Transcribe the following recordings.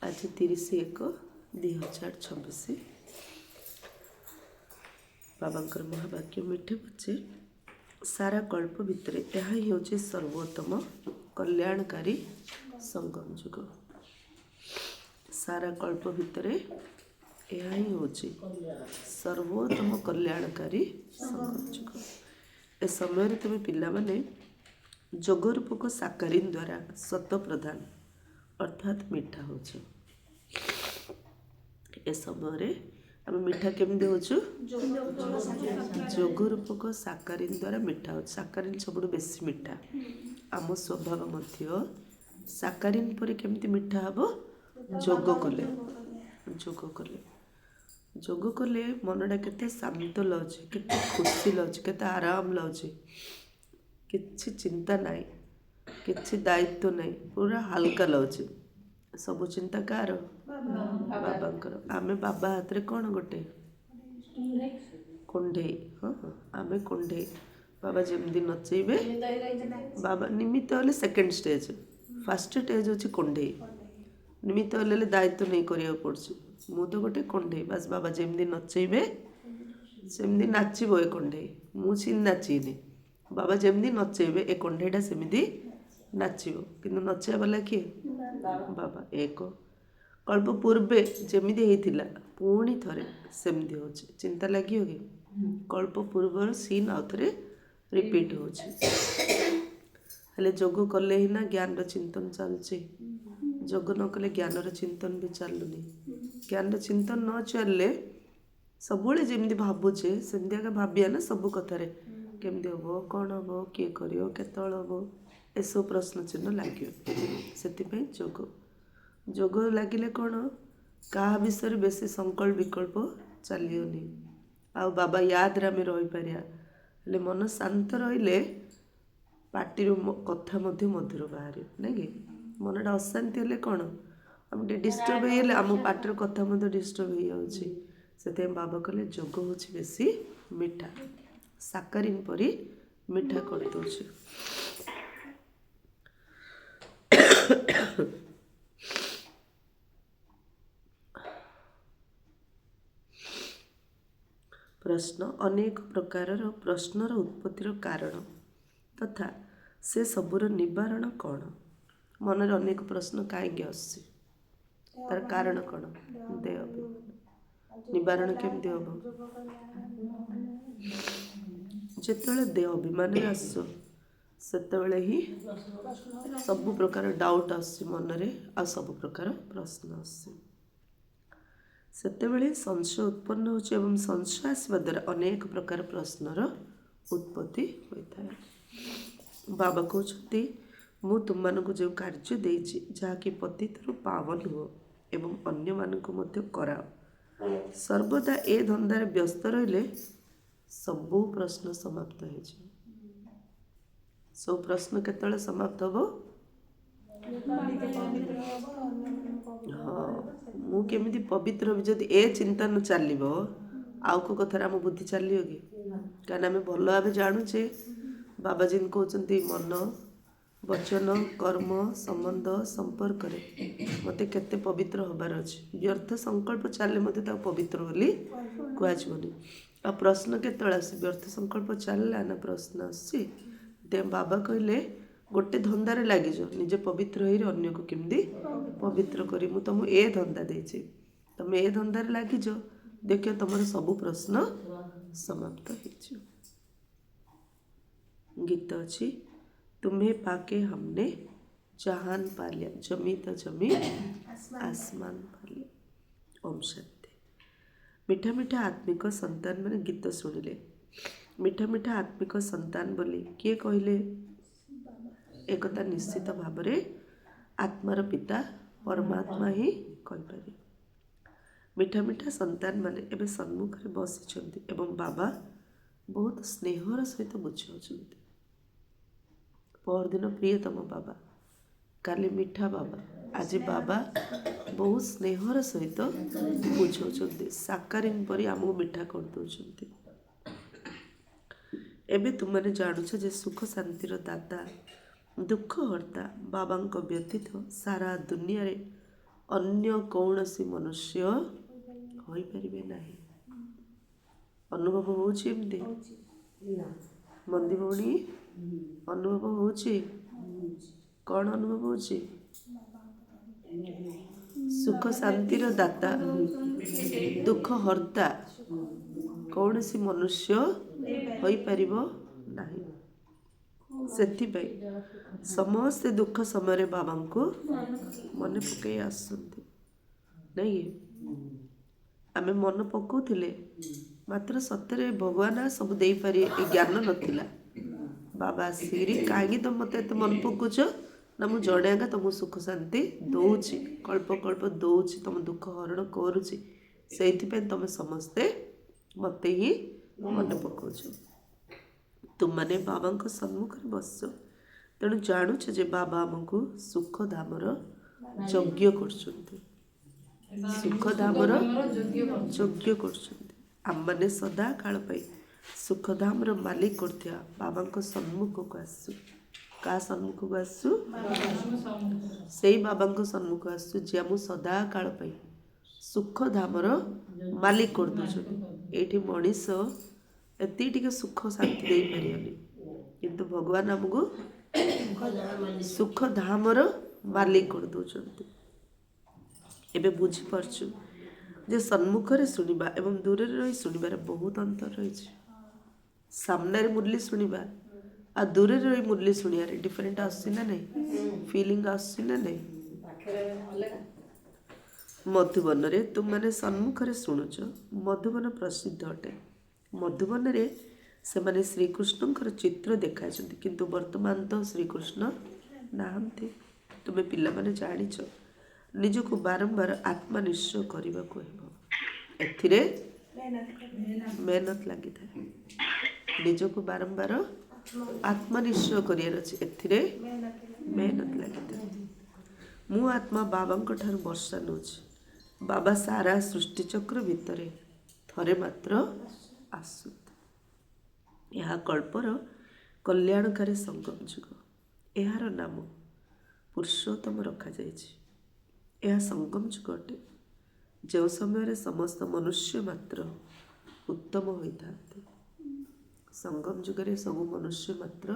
आज 30/1/2026 बाबांकर महावाक्य मिठे बच्चे सारा कल्प भितर यह ही होची सर्वोत्तम कल्याणकारी संगम युग। सारा कल्प भितर यह ही होची सर्वोत्तम कल्याणकारी संगम युग। ए समय तुम पिला माने जोगरूपक साकारीन द्वारा सत प्रदान अर्थात मिठा होचु। ए समय आम मिठा केमती होचु जोगरूपक साकारीन द्वारा मिठा हो। साकारीन सब बेसी मिठा आम स्वभाव मध्य साकारीन पर केमती मिठा हम जोग कले जोग कले मनटा केते शांत लागे केते खुशी लागे केते आराम लागे किछि चिंता नाई किछि दायित्व नाई पूरा हल्का लागे। सब चिंता कार बाबांकर आमे बाबा हाथ रे कौन गोटे कुंडे हाँ आमे कुंडे बाबा जमदी नचेबे बाबा निमित्त हेले सेकेंड स्टेज फर्स्ट स्टेज होची कुंडे निमित्त हेले दायित्व नहीं करिया पड़छ। मु तो गोटे कुंडे बस बाबा जमदी नचेबे सेमदी नाचिबो ए कुंडे मु छी नाचिनी बाबा जमदी नचेबे ए कुंडेटा सेमदी नाचिबो किंतु नचिया वाला किए बाबा। एक कल्प पूर्वे जमीदी होता पुणी थे सेमती हो चिंता लगे कि कल्प पूर्वर सीन आउ थे रिपीट होले जोग कले ही ना ज्ञान चिंतन चलचे जोग न कले ज्ञान चिंतन भी चलुनी। ज्ञान चिंतन न चलले सब जमी भावुचे सेमती आगे भाविया ना सब कथार केमती हम कौन हम किए कर केतल हम एसब प्रश्न चिन्ह लगे से जोग जोग लगिले कौन क्या विषय बेसी संकल्प विकल्प चलियोनी आ बाबा याद रे आम रही पारे मन शांत रहिले पार्टी कथा मधुर बाहर ना कि मनटा अशांति हेले कौन आम डिस्टर्ब होइले आम पार्टर कथा डिस्टर्ब हो जाऊँगी से बाबा कहले जोग हूँ बेसी मिठा साकारीन परी मिठा कर दौर। प्रश्न अनेक प्रकार प्रश्नर उत्पत्तिर कारण तथा से सबूर निवारण कौन मन अनेक प्रश्न कहीं तार कारण कौन देह निवारण केमती हम जिते देह अभिमान आस से ही सब प्रकार डाउट आस मनरे आ सब प्रकार प्रश्न आस सेतेबेले संशय उत्पन्न होचे एवं संशय आसवा द्वारा अनेक प्रकार प्रश्नर उत्पत्ति होता है। बाबा कहते मु तुम मानक जो कार्य देछि जहाँकि पतितरु पावन हो एवं अन्य मानक मध्य कराओ सर्वदा ए धंदार व्यस्त रहिले सबू प्रश्न समाप्त हो सब प्रश्न केतले समाप्त हो हाँ मु केमिति पवित्र जदि ए चिंता न चलो आउ को कथार आम बुद्धि चलियो कि कहीं आम भल भाव जानुचे बाबाजी कहते मन वचन कर्म संबंध संपर्क मत केते पवित्र हबार अच्छे व्यर्थ संकल्प चले मत पवित्र बोली कहनी आ प्रश्न केतल आस व्यर्थ संकल्प चलला ना प्रश्न आसी बाबा कहले गोटे धंदार लगिज निजे पवित्र हो अन्य को केमती पवित्र करी मु तुम ए धंदा देछि तुम ए धंदार लगिज देख तुम सब प्रश्न समाप्त हो। गीत अच्छी तुम्हें पाके हमने जहान पा लिया जमी तो जमी आसमान पा लिया। ओम शांति। मीठा मीठा आत्मिक संतान मैंने गीत शुणिले मीठा मीठा आत्मिक संतान बोली किए कहले एक निश्चित भाव आत्मार पिता परमात्मा ही कहीपर। मीठा मीठा संतान माने एवं सम्मुखें बसी एवं बाबा बहुत स्नेहर सहित बुझाऊँ परदिन प्रियतम बाबा काली मीठा बाबा आज बाबा बहुत स्नेहर सहित बुझाऊँ साकारीन परी आमको मीठा कर दौरान। एबे तुमने जानुछ जे सुख शांतिर दाता दुख हर्ता बाबा व्यतीत सारा दुनिया रे अन्य कौनसी मनुष्य होई परिबे नाही। अनुभव होउछि एमती मंदी भौणी अनुभव होउछि कौन अनुभव होउछि सुख शांतिर दाता दुख हर्ता कौनसी मनुष्य होई परिबो नाही। सेथिपाई समस्ते दुख समय बाबा को मन पकई आसुंती नहीं आम मन पकाउथिले मात्र सतरे भगवान सब दे पारे ए ज्ञान नथिला। बाबा आसिरी कहीं तुम मत एत मन पकाउछ ना मु जड़ेगा तुम सुख शांति दौची कल्प कल्प दौची तुम दुख हरण करुची से तुम समस्ते मत ही मन पकाउछ। तुम मैंने बाबा सम्मुख बस तेणु जानूछ जे बाबा आमको सुख धामर यज्ञ कर सुख धामर यज्ञ कर सदा काल सुखधाम मालिक करथिया बाबा सम्मुख को आसु का सम्मुख को आसु से बाबा सम्मुख आसु जे आम सदा काल सुखधामर मालिक कर ये मनीष एति टिके सुख शांति दे पारियोनी किंतु भगवान आमको सुख धामर मालिक कर दौरान। एबे बुझी पारछु जे सम्मुखरे सुनिबा एवं दूर रही सुनिबार बहुत अंतर रही। सामने मुरली सुनिबा आ दूर रही मुरली शुणिया डिफरेंट आसुची ना नहीं फीलिंग आसुची ना नहीं। मधुबन रे तुम मैंने सम्मुखरे शुणुच मधुबन प्रसिद्ध अटे। मधुबन रे से माने श्रीकृष्ण चित्र देखा किंतु वर्तमान तो श्रीकृष्ण नाहंती। तुम्हें पिला माने जानिच निजको बारंबार आत्मनिश्चय करने को एथिरे मेहनत लगी था। निजको बारंबार आत्मनिश्चय करियार अछि एथिरे मेहनत लगी था। मु आत्मा बाबा ठार वर्षा नौछि बाबा सारा सृष्टि चक्र भितरे थरे मात्र आसुत। यह कल्पर कल्याणकारी संगम जुग यार नाम पुरुषोत्तम रखा जाइछि। यह संगम जुग अटे जो समय समस्त मनुष्य मात्र उत्तम होता। संगम जुगरे सब मनुष्य मात्र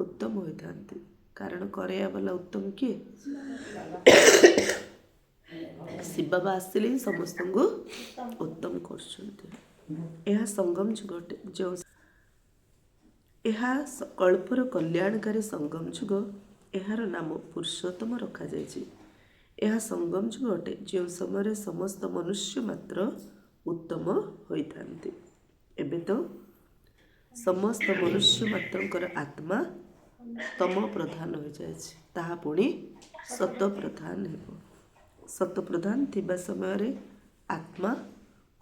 उत्तम होता कारण कराया वाला उत्तम किए शिव बाबा आसिले ही समस्त को उत्तम कर संगम जुग अटे जो कल्पर कल्याणकारी संगम जुग यार नाम पुरुषोत्तम रखा जाइछि। यह संगम जुग अटे जो समय समस्त मनुष्य मात्र उत्तम होता। एबे तो समस्त मनुष्य मात्र आत्मा तम प्रधान हो जाए पुणी सत प्रधान हो। सत प्रधान थिबा समय आत्मा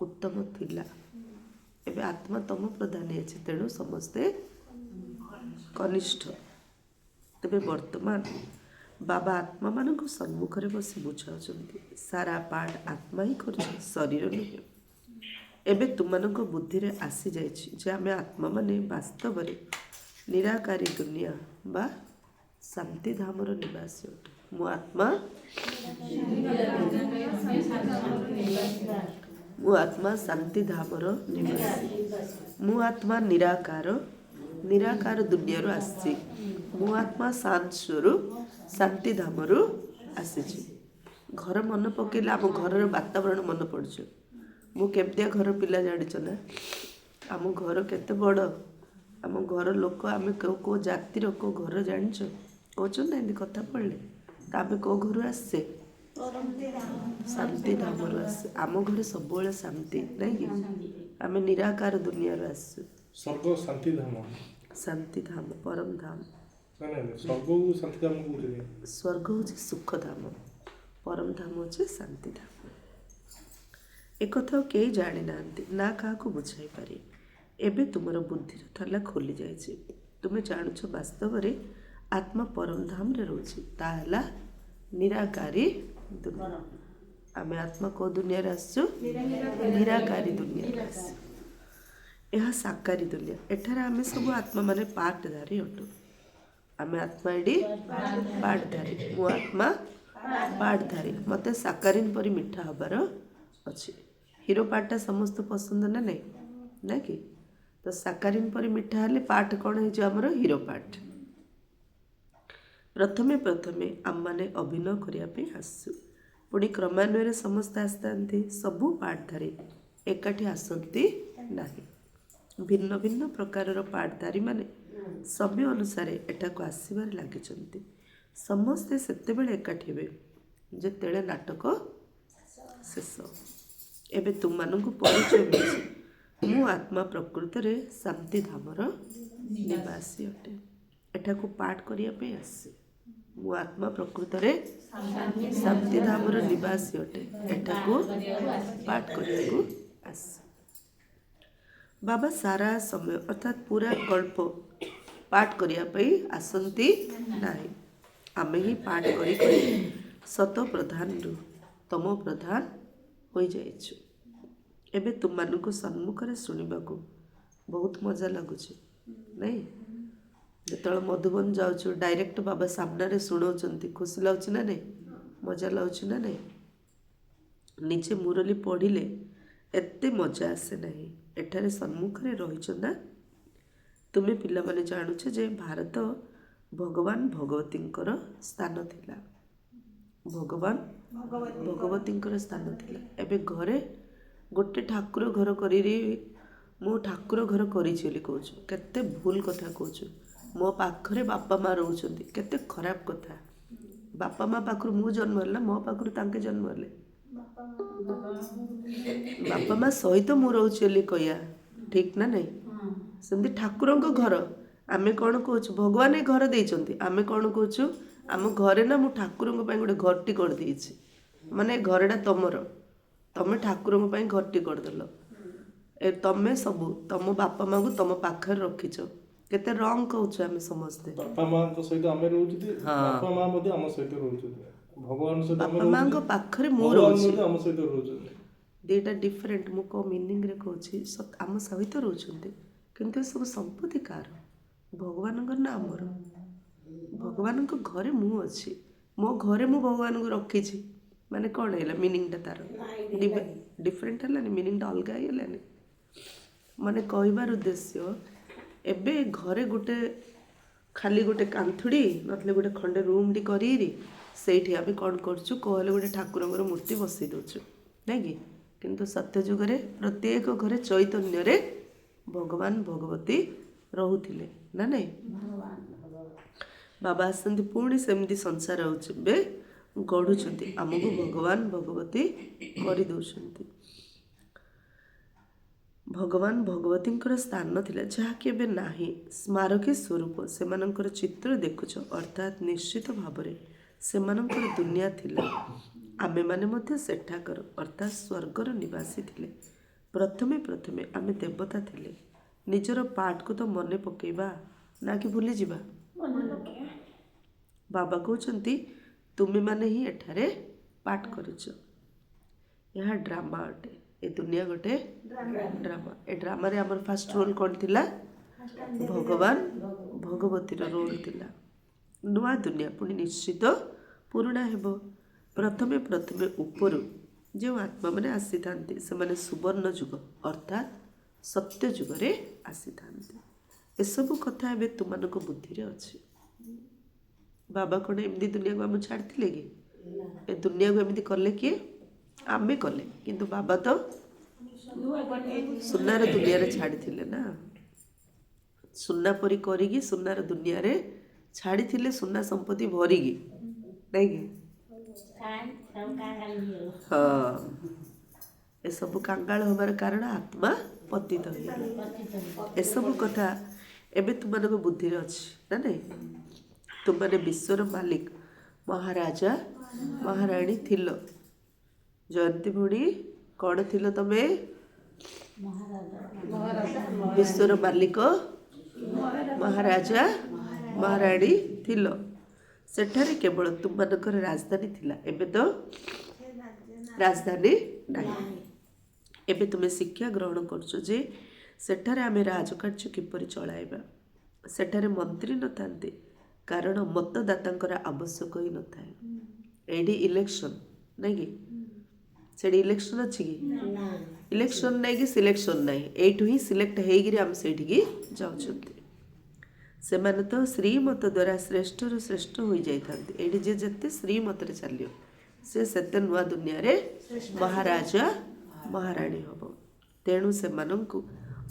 उत्तम थिला एबे आत्मा तम प्रधान है तेणु समस्ते कनिष्ठ। तेबे वर्तमान बाबा आत्मा मान सम्मुखरे बसी बुझाऊँ सारा पाठ आत्मा ही कर शरीर नुहे। एबे तुमनक बुद्धि रे आसी जाइछि जे आमे आत्मा माने वास्तव रे निराकारी दुनिया बा शांति धामर निवासी अटे। मु आत्मा शांति धामर निवासी। मु आत्मा निराकार निराकार दुनिया रो आसी। मु आत्मा शांत स्वरूप शांति धामर आसी। घर मन पकेले आम घर वातावरण मन पड़छ। मु केमतिया घर पिला जानिछ ना आम घर केते बड़ आम घर लोक आम को जातिर को घर जानिछ कहछन ना एंदी कथा पड़ले त आम को घर आसे शांति धामर आसे। आम घर सब शांति नहीं कि आम निराकार दुनिया रो आसे। स्वर्ग शांति धाम शांति धाम परम धाम स्वर्ग हूँ सुख धाम परम धाम हूँ शांति धाम। एक कथा कई जानी ना क्या बुझाई पारे। एबे तुमर बुद्धि थाला खोली जाइए तुम्हें जानूछ वास्तव रे आत्मा परम धाम रे रोची ताहला निराकारी दुनिया। आमे आत्मा को दुनिया रे आसछु निराकारी दुनिया रे यह साकारी दुनिया। एठारे आमे सब आत्मा माने पार्टधारी अटु। आमे आत्मा एडी पार्टधारी। मु आत्मा ପାଠଧାରୀ ମୋତେ ସାକାରିନ୍ ପରି ମିଠା ହେବାର ଅଛି। ହିରୋ ପାଠଟା ସମସ୍ତେ ପସନ୍ଦ ନା ନାହିଁ ନା କି? ତ ସାକାରିନ୍ ପରି ମିଠା ହେଲେ ପାଠ କ'ଣ ହେଇଯିବ ଆମର ହିରୋ ପାଠ। ପ୍ରଥମେ ପ୍ରଥମେ ଆମମାନେ ଅଭିନୟ କରିବା ପାଇଁ ଆସୁ, ପୁଣି କ୍ରମାନ୍ୱୟରେ ସମସ୍ତେ ଆସିଥାନ୍ତି। ସବୁ ପାଠଧାରୀ ଏକାଠି ଆସନ୍ତି ନାହିଁ। ଭିନ୍ନ ଭିନ୍ନ ପ୍ରକାରର ପାଠଧାରୀମାନେ ସମୟ ଅନୁସାରେ ଏଠାକୁ ଆସିବାରେ ଲାଗିଛନ୍ତି। ସମସ୍ତେ ସେତେବେଳେ ଏକାଠି ହେବେ ଯେତେବେଳେ ନାଟକ ଶେଷ। ଏବେ ତୁମମାନଙ୍କୁ ପରିଚୟ ମିଳିଛି। ମୁଁ ଆତ୍ମା ପ୍ରକୃତରେ ଶାନ୍ତିଧାମର ନିବାସୀ ଅଟେ। ଏଠାକୁ ପାଠ କରିବା ପାଇଁ ଆସେ। ମୁଁ ଆତ୍ମା ପ୍ରକୃତରେ ଶାନ୍ତିଧାମର ନିବାସୀ ଅଟେ। ଏଠାକୁ ପାଠ କରିବାକୁ ଆସେ। ବାବା ସାରା ସମୟ ଅର୍ଥାତ୍ ପୁରା ଗଳ୍ପ ପାଠ କରିବା ପାଇଁ ଆସନ୍ତି ନାହିଁ। ଆମେ ହିଁ ପାଠ କରି କରି ସତ ପ୍ରଧାନରୁ ତମ ପ୍ରଧାନ ହୋଇଯାଇଛୁ। ଏବେ ତୁମମାନଙ୍କୁ ସମ୍ମୁଖରେ ଶୁଣିବାକୁ ବହୁତ ମଜା ଲାଗୁଛି ନାଇଁ? ଯେତେବେଳେ ମଧୁବନ ଯାଉଛୁ ଡାଇରେକ୍ଟ ବାବା ସାମ୍ନାରେ ଶୁଣାଉଛନ୍ତି, ଖୁସି ଲାଗୁଛି ନା ନାଇଁ? ମଜା ଲାଗୁଛି ନା ନାଇଁ? ନିଜେ ମୁରଲି ପଢ଼ିଲେ ଏତେ ମଜା ଆସେ ନାହିଁ। ଏଠାରେ ସମ୍ମୁଖରେ ରହିଛ ନା? ତୁମେ ପିଲାମାନେ ଜାଣୁଛ ଯେ ଭାରତ ଭଗବାନ ଭଗବତୀଙ୍କର ସ୍ଥାନ ଥିଲା। ଭଗବାନ ଭଗବତୀଙ୍କର ସ୍ଥାନ ଥିଲା। ଏବେ ଘରେ ଗୋଟେ ଠାକୁର ଘର କରିରି ମୁଁ ଠାକୁର ଘର କରିଛି ବୋଲି କହୁଛୁ। କେତେ ଭୁଲ କଥା କହୁଛୁ। ମୋ ପାଖରେ ବାପା ମା ରହୁଛନ୍ତି, କେତେ ଖରାପ କଥା। ବାପା ମା ପାଖରୁ ମୁଁ ଜନ୍ମ ହେଲେ ନା ମୋ ପାଖରୁ ତାଙ୍କେ ଜନ୍ମ ହେଲେ? ବାପା ମା ସହିତ ମୁଁ ରହୁଛି ବୋଲି କହିବା ଠିକ୍ ନା ନାହିଁ? ସେମିତି ଠାକୁରଙ୍କ ଘର ଆମେ କ'ଣ କହୁଛୁ? ଭଗବାନ ଏ ଘର ଦେଇଛନ୍ତି। ଆମେ କ'ଣ କହୁଛୁ? ଆମ ଘରେ ନା ମୁଁ ଠାକୁରଙ୍କ ପାଇଁ ଗୋଟେ ଘରଟି କରିଦେଇଛି, ମାନେ ଘରଟା ତମର, ତମେ ଠାକୁରଙ୍କ ପାଇଁ ଘରଟି କରିଦେଲ। ତମେ ସବୁ ତମ ବାପା ମାଙ୍କୁ ତମ ପାଖରେ ରଖିଛ। କେତେ ରଙ୍ଗ କହୁଛୁ ଆମେ ସମସ୍ତେ। ବାପା ମାଙ୍କ ସହିତ ଆମେ ରହୁଛନ୍ତି, ବାପା ମା ମଧ୍ୟ ଆମ ସହିତ ରହୁଛନ୍ତି। ଭଗବାନ ସହିତ ଆମେ ବାପା ମାଙ୍କ ରହୁଛନ୍ତି, ପାଖରେ ମୁଁ ଭଗବାନ ରହୁଛି। ମଧ୍ୟ ଆମ ସହିତ ରହୁଛନ୍ତି। ଦୁଇଟା ଡିଫରେଣ୍ଟ। ମୁଁ କେଉଁ ମିନିଂରେ କହୁଛି? ଆମ ସହିତ ରହୁଛନ୍ତି, କିନ୍ତୁ ଏସବୁ ସମ୍ପତ୍ତି କାହାର? ଭଗବାନଙ୍କର ନା ଆମର? ଭଗବାନଙ୍କ ଘରେ ମୁଁ ଅଛି। ମୋ ଘରେ ମୁଁ ଭଗବାନଙ୍କୁ ରଖିଛି, ମାନେ କ'ଣ ହେଲା ମିନିଂଟା? ତାର ଡିଫରେଣ୍ଟ ହେଲାନି? ମିନିଂଟା ଅଲଗା ହେଇଗଲାନି? ମାନେ କହିବାର ଉଦ୍ଦେଶ୍ୟ, ଏବେ ଘରେ ଗୋଟେ ଖାଲି ଗୋଟେ କାନ୍ଥୁଡ଼ି ନଥିଲେ ଗୋଟେ ଖଣ୍ଡେ ରୁମ୍ଟି କରିରି ସେଇଠି ଆମେ କ'ଣ କରୁଛୁ? କହିଲେ ଗୋଟେ ଠାକୁରଙ୍କର ମୂର୍ତ୍ତି ବସେଇ ଦେଉଛୁ ନାଇଁ କି? କିନ୍ତୁ ସତ୍ୟଯୁଗରେ ପ୍ରତ୍ୟେକ ଘରେ ଚୈତନ୍ୟରେ ଭଗବାନ ଭଗବତୀ ରହୁଥିଲେ ନା ନାଇଁ? ବାବା ଆସନ୍ତି ପୁଣି ସେମିତି ସଂସାର ହେଉଛି ଏବେ ଗଢ଼ୁଛନ୍ତି, ଆମକୁ ଭଗବାନ ଭଗବତୀ କରିଦେଉଛନ୍ତି। ଭଗବାନ ଭଗବତୀଙ୍କର ସ୍ଥାନ ଥିଲା ଯାହାକି ଏବେ ନାହିଁ। ସ୍ମାରକୀ ସ୍ୱରୂପ ସେମାନଙ୍କର ଚିତ୍ର ଦେଖୁଛ, ଅର୍ଥାତ୍ ନିଶ୍ଚିତ ଭାବରେ ସେମାନଙ୍କର ଦୁନିଆ ଥିଲା। ଆମେମାନେ ମଧ୍ୟ ସେଠାକାର ଅର୍ଥାତ୍ ସ୍ୱର୍ଗର ନିବାସୀ ଥିଲେ। ପ୍ରଥମେ ପ୍ରଥମେ ଆମେ ଦେବତା ଥିଲେ। ନିଜର ପାଠକୁ ତ ମନେ ପକେଇବା ନା କି ଭୁଲିଯିବା? ବାବା କହୁଛନ୍ତି ତୁମେମାନେ ହିଁ ଏଠାରେ ପାଠ କରୁଛ। ଏହା ଡ୍ରାମା ଅଟେ। ଏ ଦୁନିଆ ଗୋଟେ ଡ୍ରାମା। ଏ ଡ୍ରାମାରେ ଆମର ଫାଷ୍ଟ ରୋଲ୍ କ'ଣ ଥିଲା? ଭଗବାନ ଭଗବତୀର ରୋଲ୍ ଥିଲା। ନୂଆ ଦୁନିଆ ପୁଣି ନିଶ୍ଚିତ ପୁରୁଣା ହେବ। ପ୍ରଥମେ ପ୍ରଥମେ ଉପରୁ ଯେଉଁ ଆତ୍ମାମାନେ ଆସିଥାନ୍ତି ସେମାନେ ସୁବର୍ଣ୍ଣ ଯୁଗ ଅର୍ଥାତ୍ ସତ୍ୟ ଯୁଗରେ ଆସିଥାନ୍ତି। ଏସବୁ କଥା ଏବେ ତୁମମାନଙ୍କ ବୁଦ୍ଧିରେ ଅଛି। ବାବା କ'ଣ ଏମିତି ଦୁନିଆକୁ ଆମେ ଛାଡ଼ିଥିଲେ କି? ଏ ଦୁନିଆକୁ ଏମିତି କଲେ କିଏ? ଆମେ କଲେ। କିନ୍ତୁ ବାବା ତ ସୁନାର ଦୁନିଆରେ ଛାଡ଼ିଥିଲେ ନା। ସୁନା ପରି କରିକି ସୁନାର ଦୁନିଆରେ ଛାଡ଼ିଥିଲେ, ସୁନା ସମ୍ପତ୍ତି ଭରିକି ନାଇଁ କି? ହଁ, ଏସବୁ କାଙ୍ଗାଳ ହେବାର କାରଣ ଆତ୍ମା ପତିତ ହୋଇଗଲା। ଏସବୁ କଥା ଏବେ ତୁମମାନଙ୍କ ବୁଦ୍ଧିରେ ଅଛି ନା ନାଇଁ? ତୁମମାନେ ବିଶ୍ୱର ମାଲିକ, ମହାରାଜା ମହାରାଣୀ ଥିଲ। ଜୟନ୍ତୀ ଭଉଣୀ କ'ଣ ଥିଲ ତମେ? ବିଶ୍ୱର ମାଲିକ ମହାରାଜା ମହାରାଣୀ ଥିଲ। ସେଠାରେ କେବଳ ତୁମମାନଙ୍କର ରାଜଧାନୀ ଥିଲା। ଏବେ ତ ରାଜଧାନୀ ନାହିଁ। ଏବେ ତୁମେ ଶିକ୍ଷା ଗ୍ରହଣ କରୁଛ ଯେ ସେଠାରେ ଆମେ ରାଜକାର୍ଯ୍ୟ କିପରି ଚଳାଇବା। ସେଠାରେ ମନ୍ତ୍ରୀ ନଥାନ୍ତି କାରଣ ମତଦାତାଙ୍କର ଆବଶ୍ୟକ ହିଁ ନଥାଏ। ଏଇଠି ଇଲେକ୍ସନ୍ ନାଇଁ କି ସେଠି ଇଲେକ୍ସନ୍ ଅଛି କି ଇଲେକ୍ସନ୍ ନାଇଁ କି ସିଲେକ୍ସନ୍ ନାହିଁ ଏଇଠୁ ହିଁ ସିଲେକ୍ଟ ହେଇକିରି ଆମେ ସେଇଠିକି ଯାଉଛନ୍ତି ସେମାନେ ତ ଶ୍ରୀମତ ଦ୍ୱାରା ଶ୍ରେଷ୍ଠରୁ ଶ୍ରେଷ୍ଠ ହୋଇଯାଇଥାନ୍ତି ଏଇଠି ଯିଏ ଯେତେ ଶ୍ରୀମତରେ ଚାଲିବ ସେ ସେତେ ନୂଆ ଦୁନିଆରେ ମହାରାଜା ମହାରାଣୀ ହେବ ତେଣୁ ସେମାନଙ୍କୁ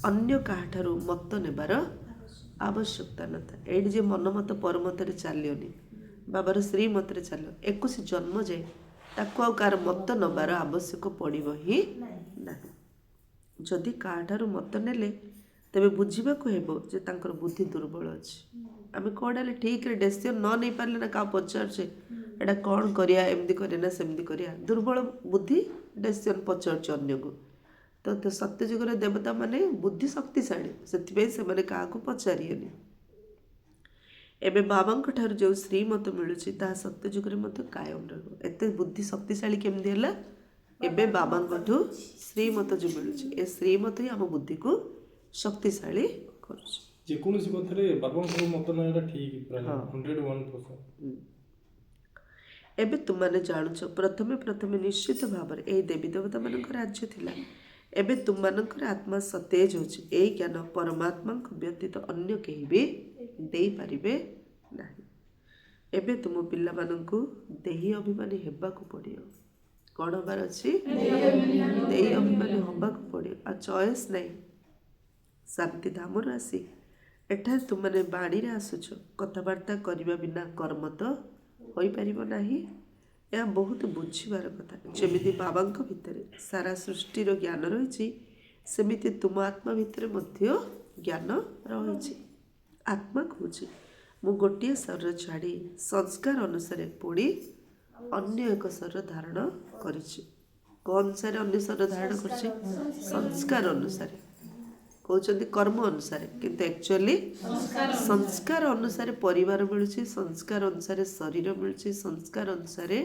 ଅନ୍ୟ କାହାଠାରୁ ମତ ନେବାର ଆବଶ୍ୟକତା ନଥାଏ ଏଇଠି ଯିଏ ମନମତ ପରମତରେ ଚାଲିବନି ବାବାର ଶ୍ରୀମତରେ ଚାଲିବ 21 ଜନ୍ମ ଯାଏ ତାକୁ ଆଉ କାହାର ମତ ନେବାର ଆବଶ୍ୟକ ପଡ଼ିବ ହିଁ ନାହିଁ ଯଦି କାହାଠାରୁ ମତ ନେଲେ ତେବେ ବୁଝିବାକୁ ହେବ ଯେ ତାଙ୍କର ବୁଦ୍ଧି ଦୁର୍ବଳ ଅଛି ଆମେ କ'ଣ ହେଲେ ଠିକ୍ରେ ଡେସିସନ୍ ନ ନେଇପାରିଲେ ନା କାହା ପଚାରୁଛେ ଏଇଟା କ'ଣ କରିବା ଏମିତି କରିବା ନା ସେମିତି କରିବା ଦୁର୍ବଳ ବୁଦ୍ଧି ଡେସିସନ୍ ପଚାରୁଛି ଅନ୍ୟକୁ ତ ସତ୍ୟଯୁଗର ଦେବତାମାନେ ବୁଦ୍ଧି ଶକ୍ତିଶାଳୀ ସେଥିପାଇଁ ସେମାନେ କାହାକୁ ପଚାରିବେନି ଏବେ ବାବାଙ୍କ ଠାରୁ ଯେଉଁ ଶ୍ରୀମତ ମିଳୁଛି ତାହା ସତ୍ୟଯୁଗରେ ମଧ୍ୟ କାୟମ ରହିବ ଏତେ ବୁଦ୍ଧି ଶକ୍ତିଶାଳୀ କେମିତି ହେଲା ଏବେ ବାବାଙ୍କଠୁ ଶ୍ରୀମତ ଯେଉଁ ମିଳୁଛି ଏ ଶ୍ରୀମତ ହିଁ ଆମ ବୁଦ୍ଧିକୁ ଶକ୍ତିଶାଳୀ କରୁଛି ଯେକୌଣସି କଥାରେ ବାବାଙ୍କ ମତ ନେବାଟା ଠିକ୍ ପ୍ରାୟ 101%। ଏବେ ତୁମମାନେ ଜାଣୁଛ ପ୍ରଥମେ ନିଶ୍ଚିତ ଭାବରେ ଏହି ଦେବୀ ଦେବତାମାନଙ୍କ ରାଜ୍ୟ ଥିଲା ଏବେ ତୁମମାନଙ୍କର ଆତ୍ମା ସତେଜ ହେଉଛି ଏହି ଜ୍ଞାନ ପରମାତ୍ମାଙ୍କ ବ୍ୟତୀତ ଅନ୍ୟ କେହି ବି ଦେଇପାରିବେ ନାହିଁ ଏବେ ତୁମ ପିଲାମାନଙ୍କୁ ଦେହୀ ଅଭିମାନୀ ହେବାକୁ ପଡ଼ିବ କ'ଣ ହେବାର ଅଛି ଦେହୀ ଅଭିମାନୀ ହେବାକୁ ପଡ଼ିବ ଆଉ ଚଏସ୍ ନାହିଁ ଶାନ୍ତି ଧାମରୁ ଆସି ଏଠାରେ ତୁମମାନେ ବାଣୀରେ ଆସୁଛ କଥାବାର୍ତ୍ତା କରିବା ବିନା କର୍ମ ତ ହୋଇପାରିବ ନାହିଁ ଏହା ବହୁତ ବୁଝିବାର କଥା ଯେମିତି ବାବାଙ୍କ ଭିତରେ ସାରା ସୃଷ୍ଟିର ଜ୍ଞାନ ରହିଛି ସେମିତି ତୁମ ଆତ୍ମା ଭିତରେ ମଧ୍ୟ ଜ୍ଞାନ ରହିଛି ଆତ୍ମା କହୁଛି ମୁଁ ଗୋଟିଏ ଶରୀର ଛାଡ଼ି ସଂସ୍କାର ଅନୁସାରେ ପୁଣି ଅନ୍ୟ ଏକ ଶରୀର ଧାରଣ କରିଛି କେଉଁ ଅନୁସାରେ ଅନ୍ୟ ଶରୀର ଧାରଣ କରିଛି ସଂସ୍କାର ଅନୁସାରେ କହୁଛନ୍ତି କର୍ମ ଅନୁସାରେ କିନ୍ତୁ ଆକ୍ଚୁଆଲି ସଂସ୍କାର ଅନୁସାରେ ପରିବାର ମିଳୁଛି ସଂସ୍କାର ଅନୁସାରେ ଶରୀର ମିଳୁଛି ସଂସ୍କାର ଅନୁସାରେ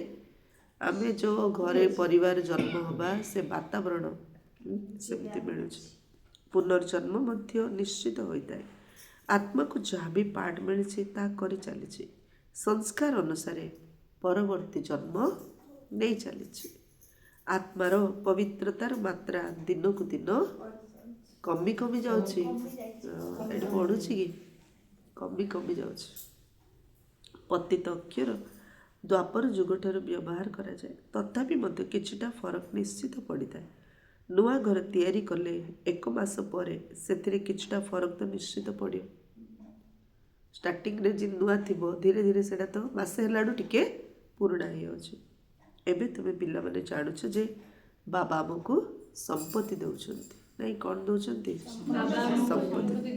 ଆମେ ଯେଉଁ ଘରେ ପରିବାର ଜନ୍ମ ହେବା ସେ ବାତାବରଣ ସେମିତି ମିଳୁଛି ପୁନର୍ଜନ୍ମ ମଧ୍ୟ ନିଶ୍ଚିତ ହୋଇଥାଏ ଆତ୍ମାକୁ ଯାହା ବି ପାଠ ମିଳିଛି ତାହା କରି ଚାଲିଛି ସଂସ୍କାର ଅନୁସାରେ ପରବର୍ତ୍ତୀ ଜନ୍ମ ନେଇ ଚାଲିଛି ଆତ୍ମାର ପବିତ୍ରତାର ମାତ୍ରା ଦିନକୁ ଦିନ କମି କମି ଯାଉଛି ଏଠି ବଢ଼ୁଛି କି କମି ଯାଉଛି ପତିତ ଅକ୍ଷର ଦ୍ୱାପର ଯୁଗଠାରୁ ବ୍ୟବହାର କରାଯାଏ ତଥାପି ମଧ୍ୟ କିଛିଟା ଫରକ ନିଶ୍ଚିତ ପଡ଼ିଥାଏ ନୂଆ ଘର ତିଆରି କଲେ 1 ମାସ ପରେ ସେଥିରେ କିଛିଟା ଫରକ ତ ନିଶ୍ଚିତ ପଡ଼ିବ ଷ୍ଟାର୍ଟିଂରେ ଯେ ନୂଆ ଥିବ ଧୀରେ ଧୀରେ ସେଇଟା ତ ମାସେ ହେଲାଠୁ ଟିକେ ପୁରୁଣା ହେଇଯାଉଛି ଏବେ ତୁମେ ପିଲାମାନେ ଜାଣୁଛ ଯେ ବାବା ଆମକୁ ସମ୍ପତ୍ତି ଦେଉଛନ୍ତି ନାଇଁ କ'ଣ ଦେଉଛନ୍ତି ସମ୍ପତ୍ତି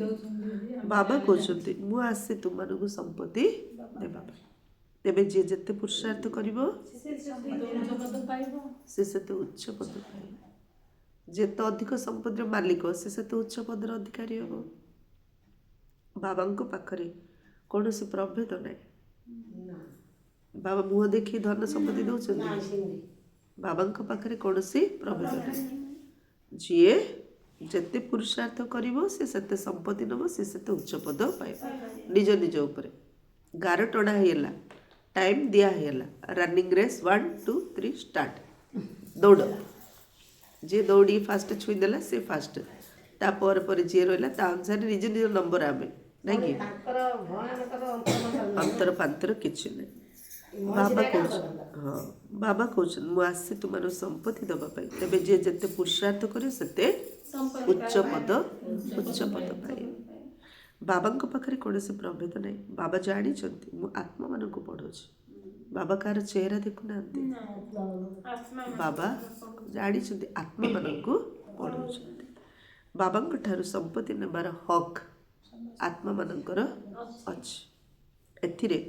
ବାବା କହୁଛନ୍ତି ମୁଁ ଆସେ ତୁମମାନଙ୍କୁ ସମ୍ପତ୍ତି ଦେବା ପାଇଁ ତେବେ ଯିଏ ଯେତେ ପୁରୁଷାର୍ଥ କରିବ ସେ ସେତେ ଉଚ୍ଚ ପଦ ପାଇବ ଯେତେ ଅଧିକ ସମ୍ପତ୍ତିର ମାଲିକ ସେ ସେତେ ଉଚ୍ଚ ପଦର ଅଧିକାରୀ ହେବ ବାବାଙ୍କ ପାଖରେ କୌଣସି ପ୍ରଭେଦ ନାହିଁ ବାବା ମୁହଁ ଦେଖି ଧନ ସମ୍ପତ୍ତି ଦେଉଛନ୍ତି ବାବାଙ୍କ ପାଖରେ କୌଣସି ପ୍ରଭେଦ ନାହିଁ ଯିଏ ଯେତେ ପୁରୁଷାର୍ଥ କରିବ ସେ ସେତେ ସମ୍ପତ୍ତି ନେବ ସେ ସେତେ ଉଚ୍ଚ ପଦ ପାଇବ ନିଜ ଉପରେ ଗାର ଟଣା ହେଇଗଲା ଟାଇମ୍ ଦିଆ ହେଇଗଲା ରନିଂ ରେସ୍ 1 2 3 ଷ୍ଟାର୍ଟ ଦୌଡ଼ ଯିଏ ଦୌଡ଼ିକି ଫାଷ୍ଟ ଛୁଇଁଦେଲା ସେ ଫାଷ୍ଟ ତାପରେ ଯିଏ ରହିଲା ତା ଅନୁସାରେ ନିଜ ନମ୍ବର ଆମେ ନାଇଁ କି ଅନ୍ତର ପାନ୍ତର କିଛି ନାହିଁ ବାବା କହୁଛନ୍ତି ମୁଁ ଆସି ତୁମମାନଙ୍କୁ ସମ୍ପତ୍ତି ଦେବା ପାଇଁ ତେବେ ଯିଏ ଯେତେ ପୁରୁଷାର୍ଥ କରିବ ସେତେ ଉଚ୍ଚ ପଦ ପାଇବ ବାବାଙ୍କ ପାଖରେ କୌଣସି ପ୍ରଭେଦ ନାହିଁ ବାବା ଜାଣିଛନ୍ତି ମୁଁ ଆତ୍ମାମାନଙ୍କୁ ପଢ଼ଉଛି ବାବା କାହାର ଚେହେରା ଦେଖୁନାହାନ୍ତି ବାବା ଜାଣିଛନ୍ତି ଆତ୍ମାମାନଙ୍କୁ ପଢ଼ଉଛନ୍ତି ବାବାଙ୍କ ଠାରୁ ସମ୍ପତ୍ତି ନେବାର ହକ୍ ଆତ୍ମାମାନଙ୍କର ଅଛି ଏଥିରେ